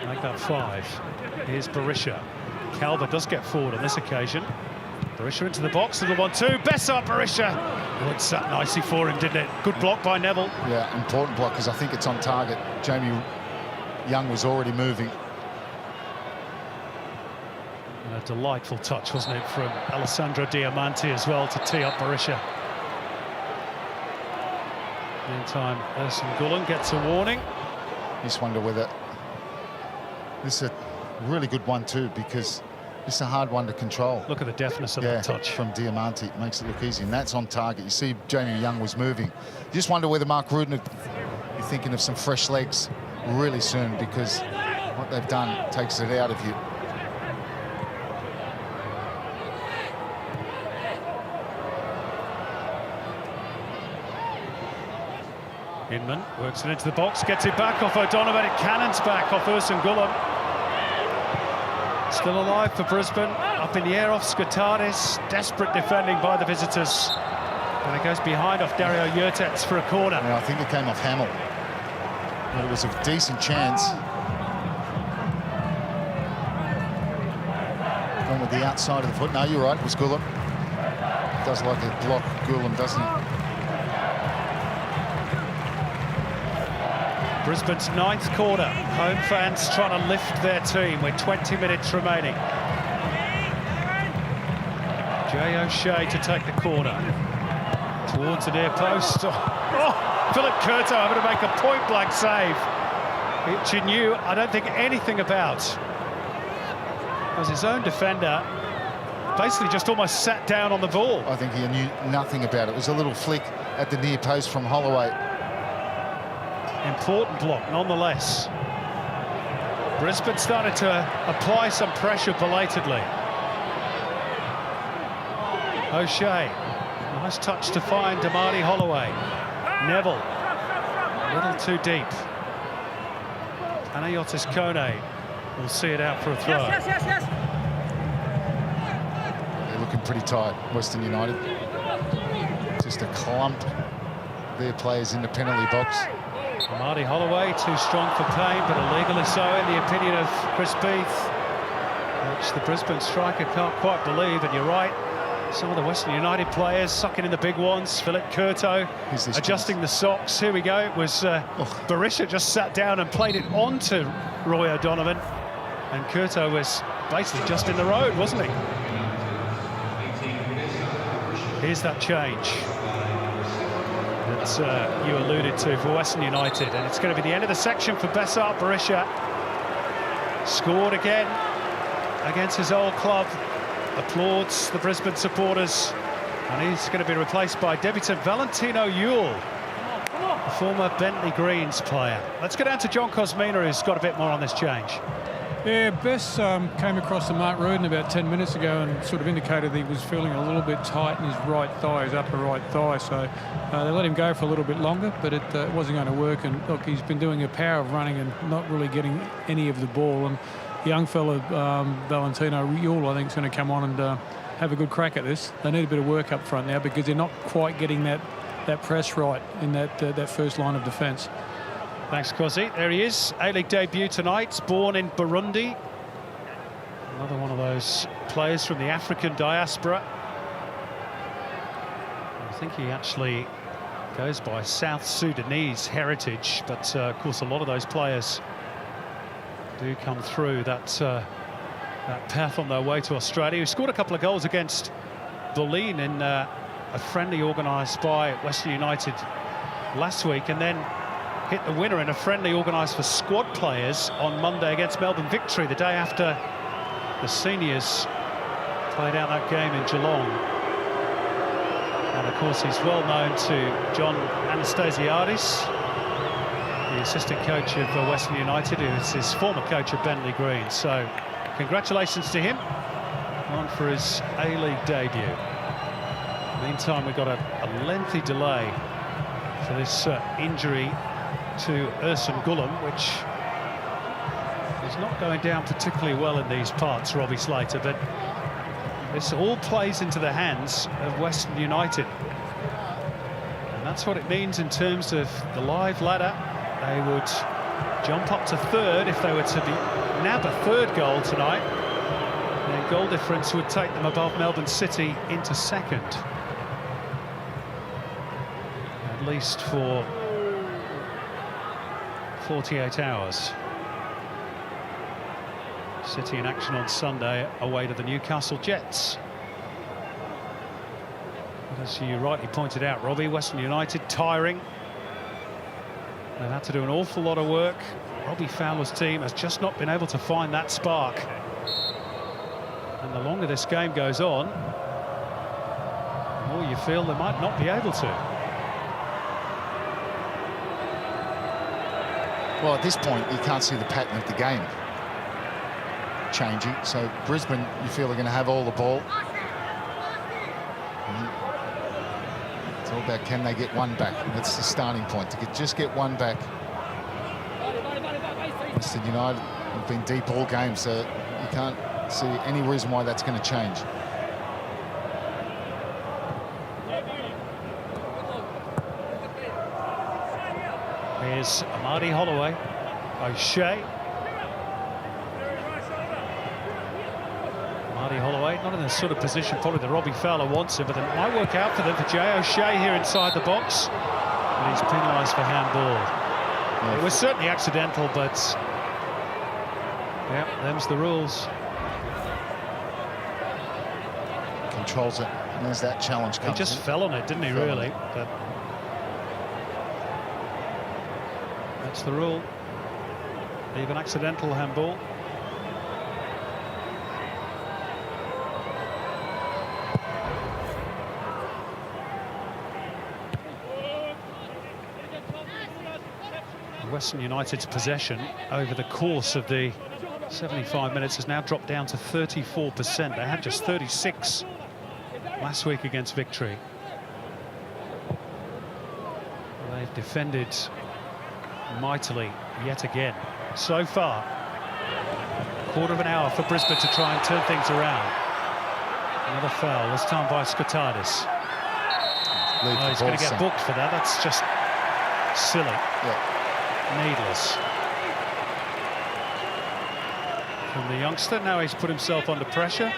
Make that 5. Here's Berisha. Calver does get forward on this occasion. Berisha into the box, little 1-2. Bessart Berisha. Oh, it sat nicely for him, didn't it? Good block by Neville. Yeah, important block because I think it's on target. Jamie Young was already moving. And a delightful touch, wasn't it, from Alessandro Diamanti as well to tee up Berisha. Meantime, Ersan Gullen gets a warning. Just wonder whether this is a really good one too, because it's a hard one to control. Look at the deftness of that touch from Diamanti. It makes it look easy, and that's on target. You see Jamie Young was moving. You just wonder whether Mark Rudner is thinking of some fresh legs really soon, because what they've done takes it out of you. Inman works it into the box, gets it back off O'Donovan. It cannons back off Ersan Gullen. Still alive for Brisbane. Up in the air off Skotadis. Desperate defending by the visitors. And it goes behind off Dario Yurtets for a corner. Yeah, I think it came off Hamill. But it was a decent chance. Gone with the outside of the foot. No, you're right, it was Gulam. Does like a block, Gulam, doesn't he? Brisbane's 9th quarter. Home fans trying to lift their team with 20 minutes remaining. Jay O'Shea to take the corner. Towards the near post. Oh, Philip Curto having to make a point-blank save, which he knew, I don't think, anything about. It was his own defender basically just almost sat down on the ball. I think he knew nothing about it. It was a little flick at the near post from Holloway. Important block, nonetheless. Brisbane started to apply some pressure belatedly. O'Shea, nice touch to find Damani Holloway. Neville, a little too deep. Panayotis Kone will see it out for a throw. They're looking pretty tight, Western United. Just a clump of their players in the penalty box. Marty Holloway, too strong for pain, but illegally so in the opinion of Chris Beath, which the Brisbane striker can't quite believe. And you're right, some of the Western United players sucking in the big ones. Philip Curto adjusting the socks. Here we go. It was Berisha just sat down and played it onto Roy O'Donovan, and Curto was basically just in the road, wasn't he? Here's that change that you alluded to for Western United, and it's going to be the end of the section for Besart Berisha. Scored again against his old club. Applauds the Brisbane supporters, and he's going to be replaced by debutant Valentino Ewell, the former Bentley Greens player. Let's go down to John Cosmina, who's got a bit more on this change. Yeah, Bess came across the Mark Rudin about 10 minutes ago and sort of indicated that he was feeling a little bit tight in his right thigh, his upper right thigh. So they let him go for a little bit longer, but it wasn't going to work. And look, he's been doing a power of running and not really getting any of the ball. And young fella Valentino Ewell, I think, is going to come on and have a good crack at this. They need a bit of work up front now because they're not quite getting that press right in that first line of defence. Thanks, Cosy. There he is. A-League debut tonight. Born in Burundi. Another one of those players from the African diaspora. I think he actually goes by South Sudanese heritage, but of course a lot of those players do come through that path on their way to Australia. He scored a couple of goals against Bulleen in a friendly organised by Western United last week, and then hit the winner in a friendly organised for squad players on Monday against Melbourne Victory, the day after the seniors played out that game in Geelong. And of course he's well known to John Anastasiadis, the assistant coach of Western United, who is his former coach of Bentley Green. So congratulations to him on for his A-League debut. Meantime, we've got a lengthy delay for this injury to Ersan Gulam, which is not going down particularly well in these parts, Robbie Slater, but this all plays into the hands of Western United. And that's what it means in terms of the live ladder. They would jump up to third if they were to nab a third goal tonight. Their goal difference would take them above Melbourne City into second. At least for 48 hours. City in action on Sunday away to the Newcastle Jets. But as you rightly pointed out, Robbie, Western United tiring. They've had to do an awful lot of work. Robbie Fowler's team has just not been able to find that spark. And the longer this game goes on, the more you feel they might not be able to. Well, at this point, you can't see the pattern of the game changing. So Brisbane, you feel, are going to have all the ball. It's all about, can they get one back? And that's the starting point, to just get one back. Western United have been deep all game, so you can't see any reason why that's going to change. Here's Amadi Holloway. O'Shea. Amadi Holloway, not in the sort of position probably that Robbie Fowler wants him, but it might work out for them for Jay O'Shea here inside the box. But he's penalised for handball. Yeah. It was certainly accidental, but yeah, them's the rules. Controls it, and there's that challenge comes. He just fell on it, didn't he, really? But that's the rule. Even accidental handball. Western United's possession over the course of the 75 minutes has now dropped down to 34%. They had just 36 last week against Victory. They've defended mightily yet again. So far, quarter of an hour for Brisbane to try and turn things around. Another foul, this time by Skotadis. Oh, he's going to get booked for that. That's just silly. Yeah. Needless. From the youngster, now he's put himself under pressure.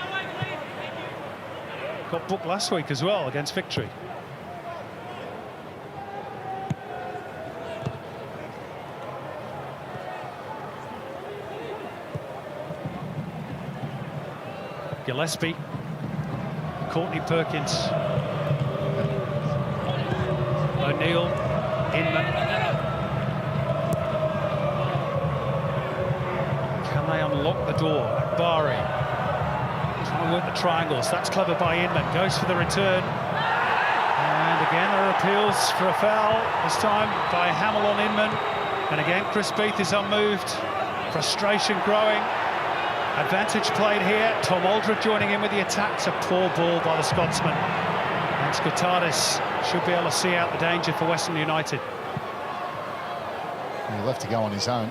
Got booked last week as well against Victory. Gillespie, Courtney Perkins, O'Neill, Inman. Can they unlock the door? Bari trying to work the triangles. That's clever by Inman. Goes for the return. And again there are appeals for a foul. This time by Hamill on Inman. And again Chris Beath is unmoved. Frustration growing. Advantage played here. Tom Aldred joining in with the attack. It's a poor ball by the Scotsman. And Skotadis should be able to see out the danger for Western United. He'll have to go on his own.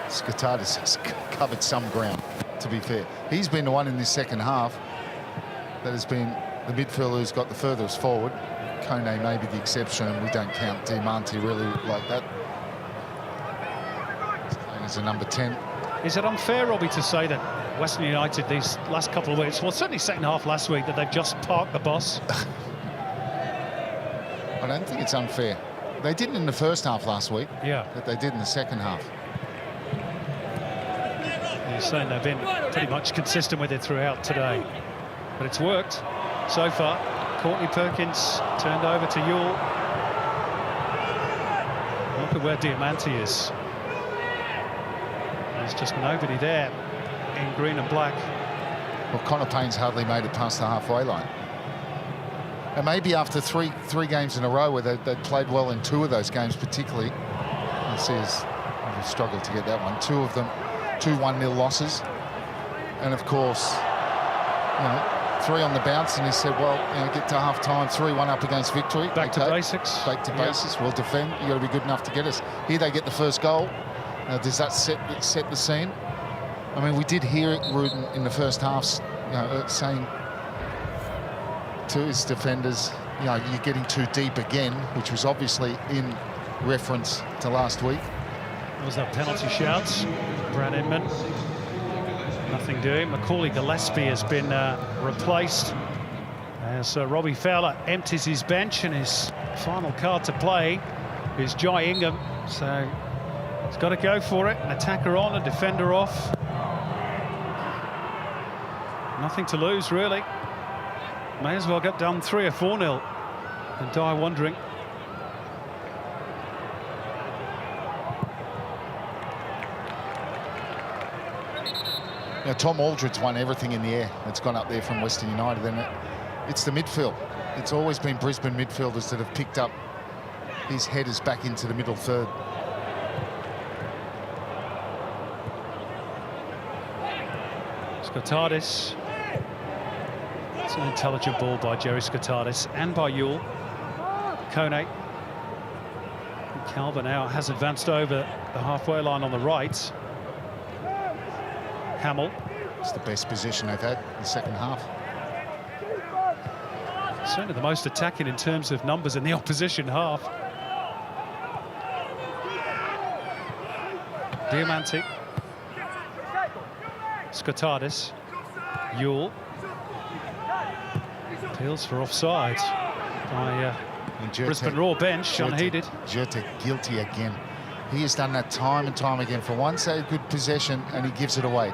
Skotadis has covered some ground, to be fair. He's been the one in this second half that has been the midfielder who's got the furthest forward. Kone may be the exception, and we don't count Diamante really like that. As a number 10. Is it unfair, Robbie, to say that Western United these last couple of weeks, well, certainly second half last week, that they've just parked the bus? I don't think it's unfair. They didn't in the first half last week. Yeah. But they did in the second half. You're saying they've been pretty much consistent with it throughout today. But it's worked so far. Courtney Perkins turned over to Yule. Look at where Diamante is. There's just nobody there in green and black. Well, Connor Payne's hardly made it past the halfway line. And maybe after three games in a row where they played well in two of those games particularly. You see they've struggled to get that one. Two of them, 2 1-0 losses. And of course, you know, 3 on the bounce, and he said, well, you know, get to half-time, 3-1 up against Victory. Back to basics. Back to basics. We'll defend. You've got to be good enough to get us. Here they get the first goal. Does that set the scene? I mean, we did hear it, Rudin, in the first half, you know, saying to his defenders, you know, you're getting too deep again, which was obviously in reference to last week. Was that penalty shouts? Brad Inman. Nothing doing. Macaulay Gillespie has been replaced as Robbie Fowler empties his bench, and his final card to play is Jai Ingham. So he's got to go for it. An attacker on, a defender off. Nothing to lose, really. May as well get done 3 or 4-0 and die wondering. Now, Tom Aldred's won everything in the air. It's gone up there from Western United. And it's the midfield. It's always been Brisbane midfielders that have picked up his headers back into the middle third. Skotadis. It's an intelligent ball by Jerry Skotadis and by Yule. Kone. Calvin now has advanced over the halfway line on the right. Hamill. It's the best position they've had in the second half. Certainly the most attacking in terms of numbers in the opposition half. Diamanti. Skotadis. Yule. Appeals for offside by Brisbane Roar bench, unheeded. Jota guilty again. He has done that time and time again. For once, they had good possession, and he gives it away.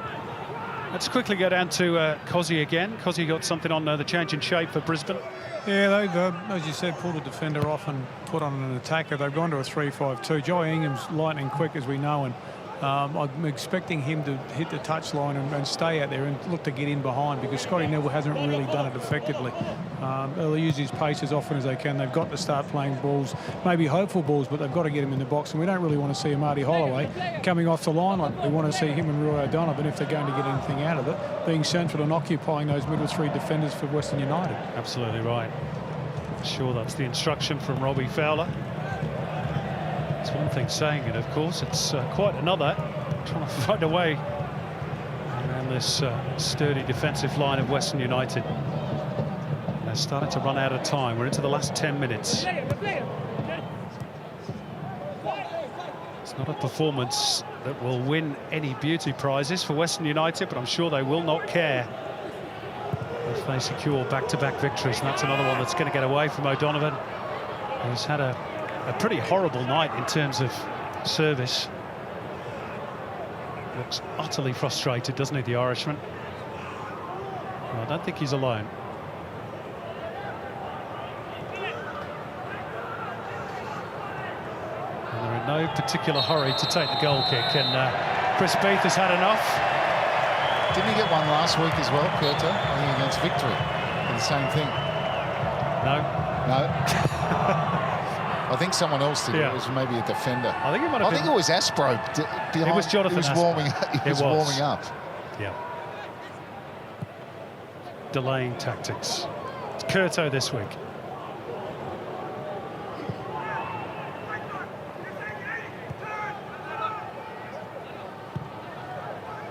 Let's quickly go down to Cozzy again. Cozzy got something on the change in shape for Brisbane. Yeah, they've, as you said, pulled a defender off and put on an attacker. They've gone to a 3-5-2. Joey Ingham's lightning quick, as we know, and I'm expecting him to hit the touchline and stay out there and look to get in behind, because Scotty Neville hasn't really done it effectively. They'll use his pace as often as they can. They've got to start playing balls, maybe hopeful balls, but they've got to get him in the box. And we don't really want to see a Marty Holloway coming off the line. We want to see him and Roy O'Donovan, if they're going to get anything out of it, being central and occupying those middle three defenders for Western United. Absolutely right. Sure, that's the instruction from Robbie Fowler. It's one thing saying it, of course. It's quite another trying to find a way around this sturdy defensive line of Western United. They're starting to run out of time. We're into the last 10 minutes. It's not a performance that will win any beauty prizes for Western United, but I'm sure they will not care if they secure back-to-back victories. And that's another one that's going to get away from O'Donovan, who's had a pretty horrible night in terms of service. Looks utterly frustrated, doesn't he, the Irishman? Well, I don't think he's alone. And they're in no particular hurry to take the goal kick, and Chris Beath has had enough. Didn't he get one last week as well, Curto? I think against Victory. Did the same thing. No. I think someone else did. Yeah. It was maybe a defender. I think it might have been. I think it was Aspro. Behind. It was Jonathan. He was warming up. He was warming up. Yeah. Delaying tactics. It's Curto this week.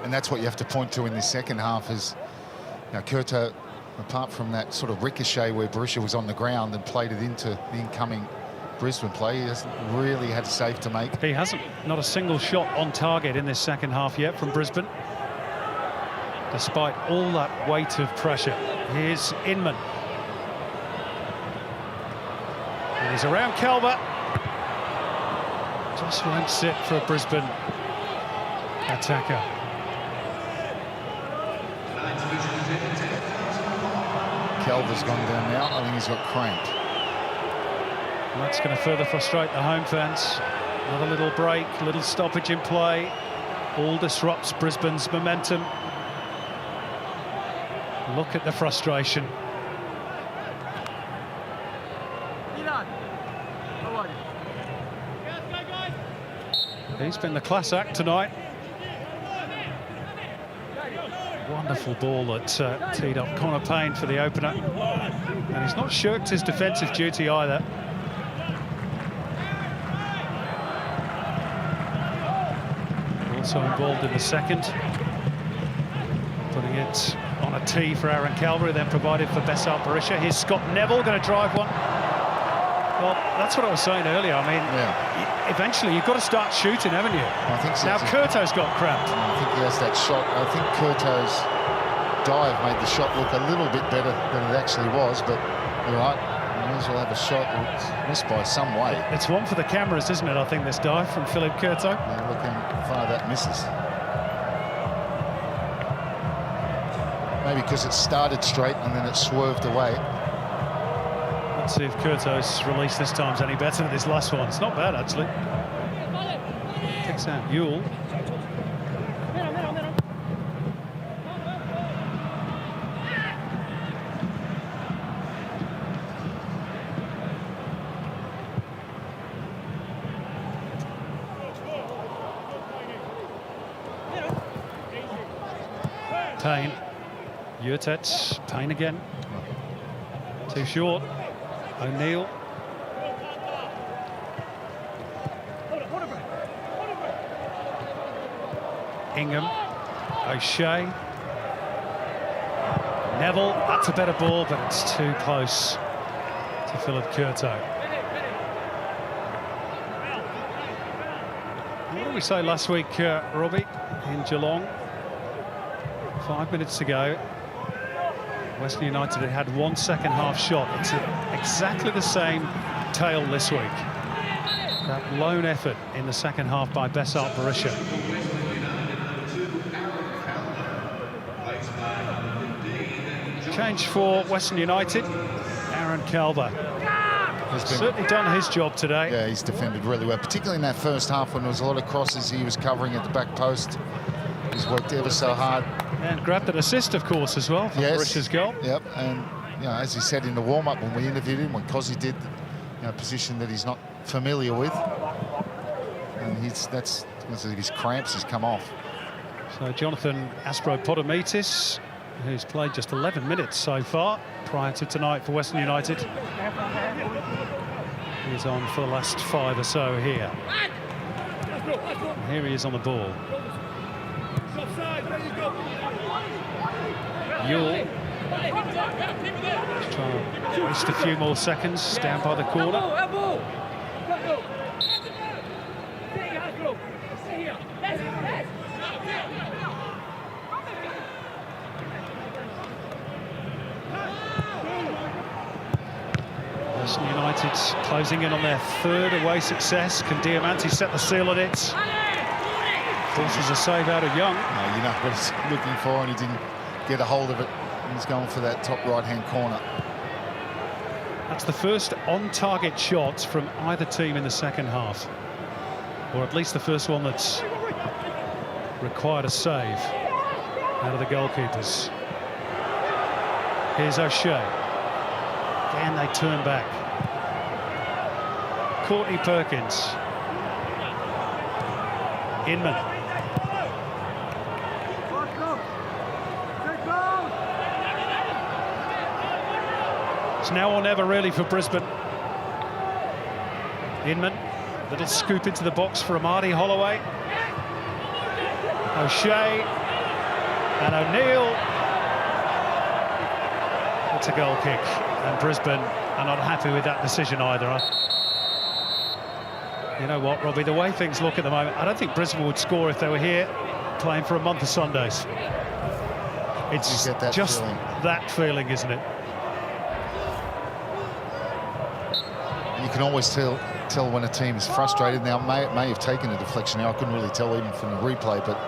And that's what you have to point to in the second half is, you know, Curto, apart from that sort of ricochet where Barisha was on the ground and played it into the incoming Brisbane play, he hasn't really had a save to make. He hasn't. Not a single shot on target in this second half yet from Brisbane, despite all that weight of pressure. Here's Inman. And he's around Calvert. Just won't sit for a Brisbane attacker. Calvert's gone down now. I think he's got cramped. And that's going to further frustrate the home fans. Another little break, a little stoppage in play. All disrupts Brisbane's momentum. Look at the frustration. He's been the class act tonight. Wonderful ball that teed up Connor Payne for the opener. And he's not shirked his defensive duty either. Also involved in the second. Putting it on a tee for Aaron Calvary, then provided for Bessel Barisha. Here's Scott Neville going to drive one. Well, that's what I was saying earlier. I mean, eventually you've got to start shooting, haven't you? I think so. Now Curto's got cramped. I think he has that shot. I think Curto's dive made the shot look a little bit better than it actually was, but you're right. You may as well have a shot. It's missed by some way. It's one for the cameras, isn't it? I think this dive from Philip Curto. Yeah, look how far that misses. Maybe because it started straight and then it swerved away. Let's see if Curto's release this time's any better than this last one. It's not bad, actually. Kicks out Yule. Payne. Yurtet. Payne again. Too short. O'Neill. Ingham. O'Shea. Neville, that's a better ball, but it's too close to Philip Curto. What did we say last week, Robbie, in Geelong? 5 minutes to go. Western United had one second half shot. It's exactly the same tale this week. That lone effort in the second half by Besart Berisha. Change for Western United. Aaron Calver has certainly done his job today. Yeah, he's defended really well, particularly in that first half when there was a lot of crosses he was covering at the back post. He's worked ever so hard. And grabbed an assist, of course, as well, from Berisha's goal. Yep, and you know, as he said in the warm-up when we interviewed him, when Cozzy did, a position that he's not familiar with, and that's his cramps has come off. So Jonathan Aspropodamitis, who's played just 11 minutes so far prior to tonight for Western United, he's on for the last 5 or so here. And here he is on the ball. Yule just trying to waste a few more seconds down by the corner. Western United closing in on their 3rd away success. Can Diamanti set the seal on it? Forces a save out of Young. No, you know what he's looking for, and he didn't get a hold of it. He's going for that top right-hand corner. That's the first on-target shot from either team in the second half, or at least the first one that's required a save out of the goalkeepers. Here's O'Shea. Again, they turn back. Courtney Perkins. Inman. It's now or never, really, for Brisbane. Inman, little scoop into the box for Amadi Holloway. O'Shea and O'Neill. It's a goal kick, and Brisbane are not happy with that decision either. You know what, Robbie, the way things look at the moment, I don't think Brisbane would score if they were here playing for a month of Sundays. It's just that feeling, isn't it? You can always tell when a team is frustrated. Now, it may have taken a deflection there. I couldn't really tell even from the replay, but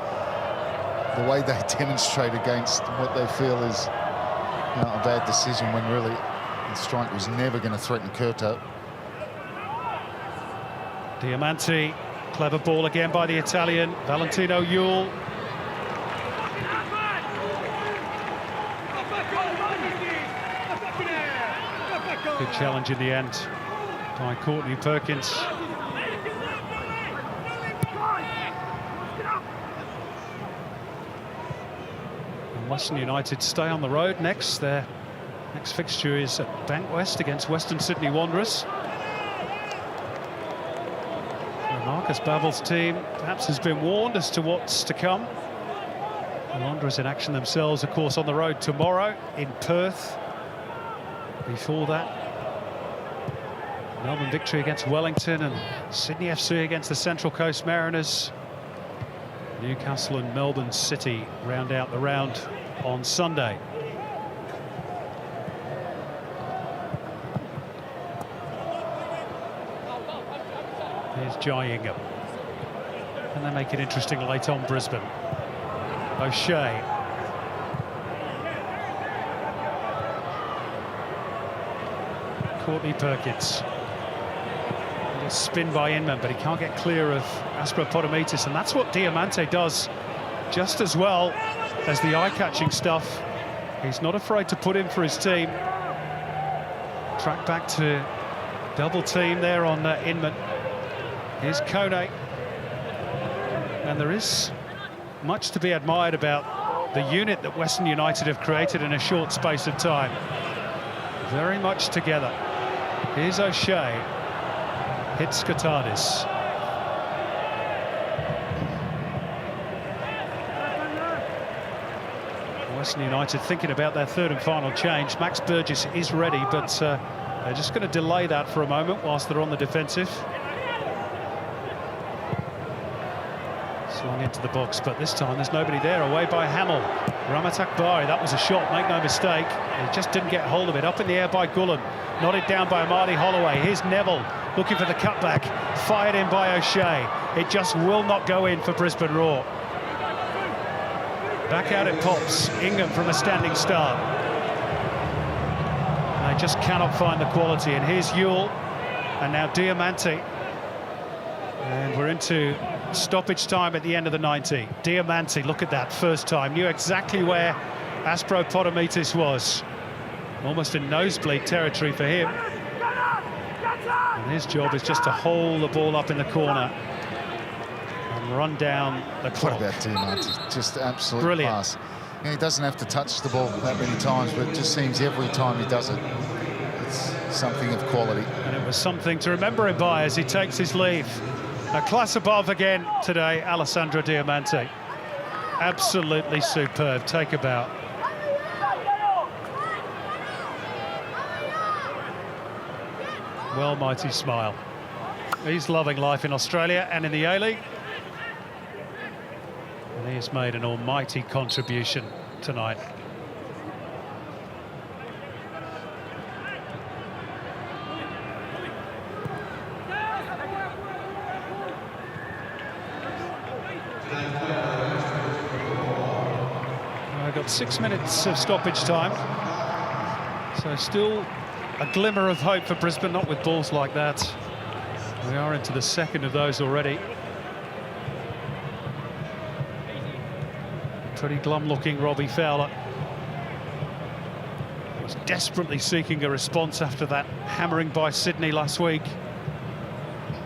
the way they demonstrate against what they feel is a bad decision, when really the strike was never going to threaten Curto. Diamanti, clever ball again by the Italian, Valentino Yule. Good challenge in the end by Courtney Perkins. And Western United stay on the road next. Their next fixture is at Bankwest against Western Sydney Wanderers. Marcus Babbel's team perhaps has been warned as to what's to come. The Wanderers in action themselves, of course, on the road tomorrow in Perth. Before that, Melbourne victory against Wellington, and Sydney FC against the Central Coast Mariners. Newcastle and Melbourne City round out the round on Sunday. Here's Jai Ingham. And they make it interesting late on Brisbane. O'Shea. Courtney Perkins. A little spin by Inman, but he can't get clear of Aspropodamitis, and that's what Diamante does just as well as the eye-catching stuff. He's not afraid to put in for his team. Track back to double team there on Inman. Here's Kone. And there is much to be admired about the unit that Western United have created in a short space of time. Very much together. Here's O'Shea. Hits Skatadis. Western United thinking about their third and final change. Max Burgess is ready, but they're just going to delay that for a moment whilst they're on the defensive. Swung into the box, but this time there's nobody there. Away by Hamill. Ramat Akbari, that was a shot, make no mistake. He just didn't get hold of it. Up in the air by Gullen. Nodded down by Marty Holloway. Here's Neville looking for the cutback. Fired in by O'Shea. It just will not go in for Brisbane Roar. Back out it pops. Ingham from a standing start. They just cannot find the quality. And here's Ewell. And now Diamante. And we're into stoppage time at the end of the 90. Diamante, look at that first time. Knew exactly where Aspro Potomitis was. Almost in nosebleed territory for him. And his job is just to hold the ball up in the corner and run down the clock. What about Diamante? Just absolute Brilliant. class. You know, he doesn't have to touch the ball that many times, but it just seems every time he does it, it's something of quality. And it was something to remember him by as he takes his leave. A class above again today, Alessandro Diamante. Absolutely superb. Take a bow. Well, mighty smile. He's loving life in Australia and in the A-League. And he has made an almighty contribution tonight. I've got 6 minutes of stoppage time. So still a glimmer of hope for Brisbane, not with balls like that. We are into the second of those already. Pretty glum-looking Robbie Fowler. Was desperately seeking a response after that hammering by Sydney last week.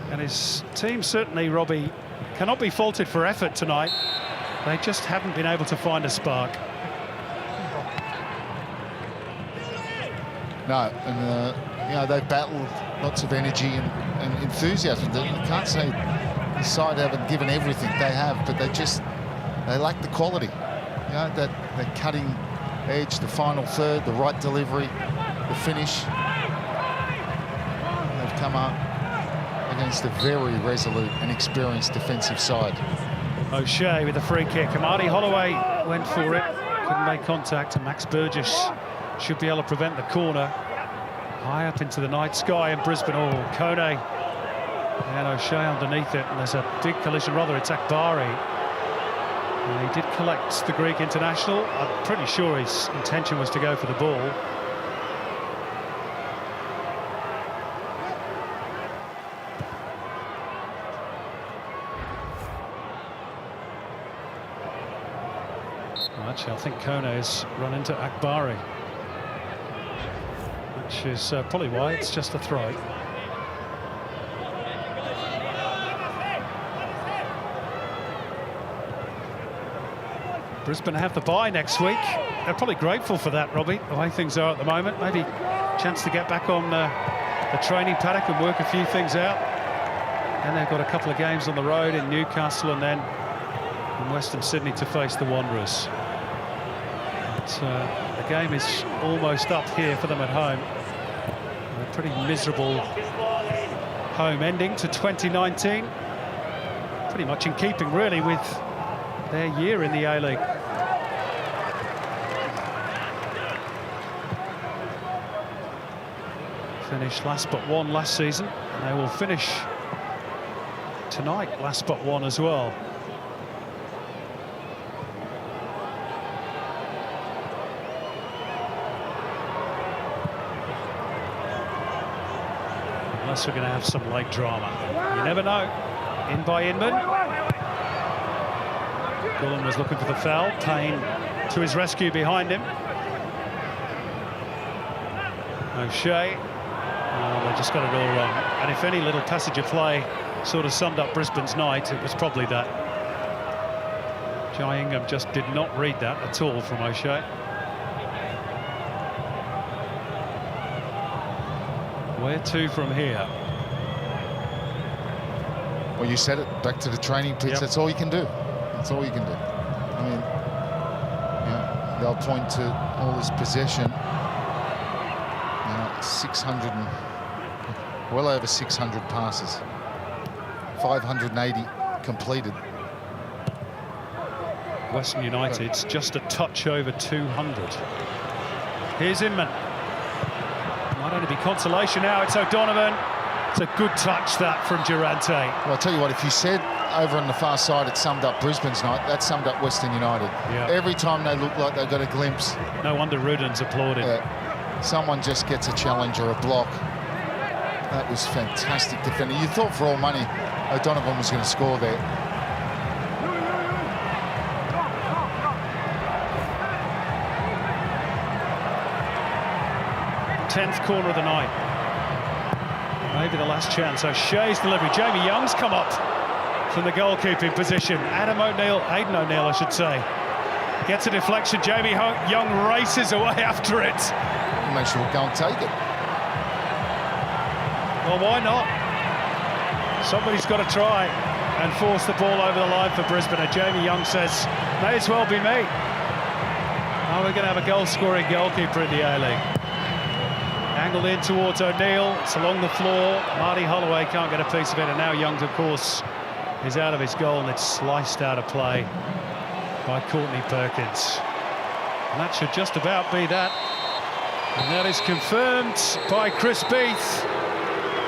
And his team certainly, Robbie, cannot be faulted for effort tonight. They just haven't been able to find a spark. No, and you know, they've battled lots of energy and enthusiasm. You can't say the side haven't given everything. They have, but they lack the quality. You know, that cutting edge, the final third, the right delivery, the finish. They've come up against a very resolute and experienced defensive side. O'Shea with a free kick. Amadi Holloway went for it, couldn't make contact, and Max Burgess should be able to prevent the corner. High up into the night sky in Brisbane. Oh, Kone and O'Shea underneath it, and there's a big collision. Rather, it's Akbari. And he did collect the Greek international. I'm pretty sure his intention was to go for the ball. Actually, I think Kone has run into Akbari, which is probably why it's just a throw. Brisbane have the bye next week. They're probably grateful for that, Robbie, the way things are at the moment. Maybe a chance to get back on the training paddock and work a few things out. And they've got a couple of games on the road in Newcastle and then in Western Sydney to face the Wanderers. The game is almost up here for them at home. A pretty miserable home ending to 2019. Pretty much in keeping, really, with their year in the A-League. Finished last but one last season, and they will finish tonight last but one as well. Unless we're going to have some late drama. You never know. In by Inman. Gullen was looking for the foul. Payne to his rescue behind him. O'Shea. Oh, they just got it all wrong. And if any little passage of play sort of summed up Brisbane's night, it was probably that. Jai Ingham just did not read that at all from O'Shea. Where to from here? Well, you said it, back to the training pitch. Yep. That's all you can do. That's all you can do. I mean, yeah, they'll point to all his possession. 600 and well over 600 passes, 580 completed. Western United's just a touch over 200. Here's Inman. Might only be consolation now. It's O'Donovan. It's a good touch that from Durante. Well, I'll tell you what, if you said over on the far side it summed up Brisbane's night, that summed up Western United. Yeah. Every time they look like they got a glimpse. No wonder Ruden's applauded. Someone just gets a challenge or a block. That was fantastic defending. You thought for all money O'Donovan was going to score there. Tenth corner of the night. Maybe the last chance. O'Shea's delivery. Jamie Young's come up from the goalkeeping position. Aidan O'Neill, I should say, gets a deflection. Jamie Young races away after it. Make sure we'll go and take it. Well, why not? Somebody's got to try and force the ball over the line for Brisbane. And Jamie Young says, may as well be me. Oh, we're going to have a goal-scoring goalkeeper in the A-League. Angled in towards O'Neill. It's along the floor. Marty Holloway can't get a piece of it. And now Young, of course, is out of his goal. And it's sliced out of play by Courtney Perkins. And that should just about be that. And that is confirmed by Chris Beath.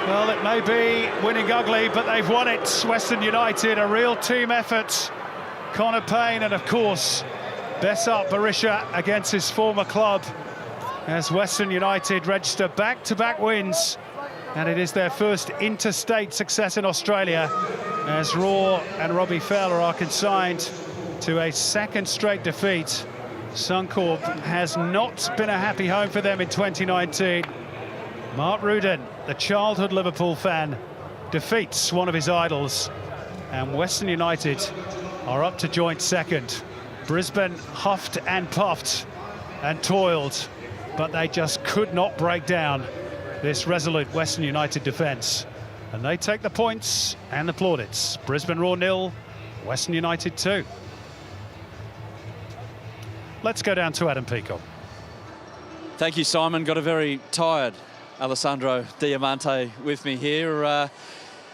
Well, it may be winning ugly, but they've won it. Western United, a real team effort. Connor Payne and, of course, Besart Berisha against his former club as Western United register back-to-back wins. And it is their first interstate success in Australia as Raw and Robbie Fowler are consigned to a second straight defeat. Suncorp has not been a happy home for them in 2019. Mark Ruden, the childhood Liverpool fan, defeats one of his idols, and Western United are up to joint second. Brisbane huffed and puffed and toiled, but they just could not break down this resolute Western United defence. And they take the points and the plaudits. Brisbane Roar 0, Western United 2. Let's go down to Adam Peacock. Thank you, Simon. Got a very tired Alessandro Diamante with me here.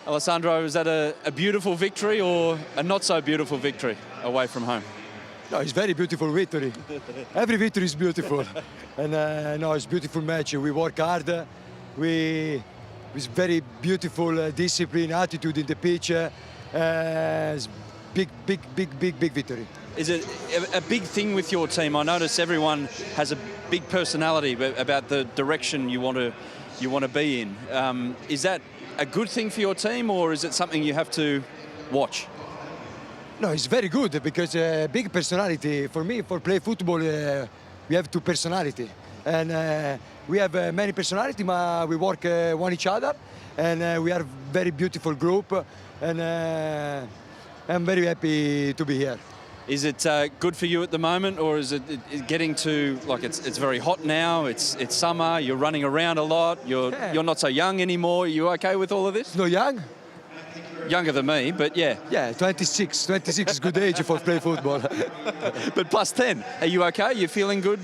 Alessandro, is that a beautiful victory or a not so beautiful victory away from home? No, it's very beautiful victory. Every victory is beautiful. And no, it's a beautiful match. We work hard. With very beautiful discipline, attitude in the pitch. It's big victory. Is it a big thing with your team? I notice everyone has a big personality about the direction you want to be in. Is that a good thing for your team, or is it something you have to watch? No, it's very good because big personality for me. For play football, we have two personality, and we have many personality. But we work one each other, and we are a very beautiful group. And I'm very happy to be here. Is it good for you at the moment, or is it getting to, like, it's very hot now, it's summer, you're running around a lot, you're not so young anymore. Are you okay with all of this? No young? Younger than me, but yeah. Yeah, 26. 26 is good age for play football. But plus 10, are you okay? You feeling good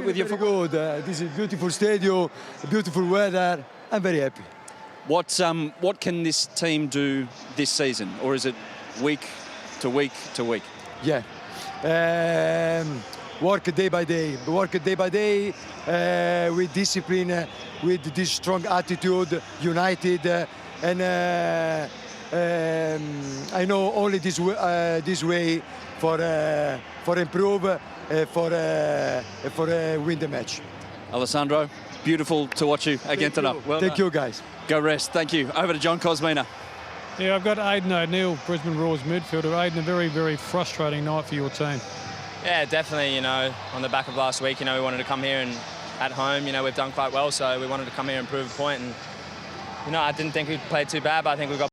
with your football? Good. This is a beautiful stadium, beautiful weather. I'm very happy. What can this team do this season, or is it week to week to week? Yeah, work day by day. Work day by day with discipline, with this strong attitude, united, and I know only this way for improve, for win the match. Alessandro, beautiful to watch you again tonight. Well Thank you, guys. Go rest. Thank you. Over to John Cosmina. Yeah, I've got Aidan O'Neill, Brisbane Roar's midfielder. Aidan, a very, very frustrating night for your team. Yeah, definitely, you know, on the back of last week, you know, we wanted to come here and at home, you know, we've done quite well, so we wanted to come here and prove a point. And, you know, I didn't think we played too bad, but I think we got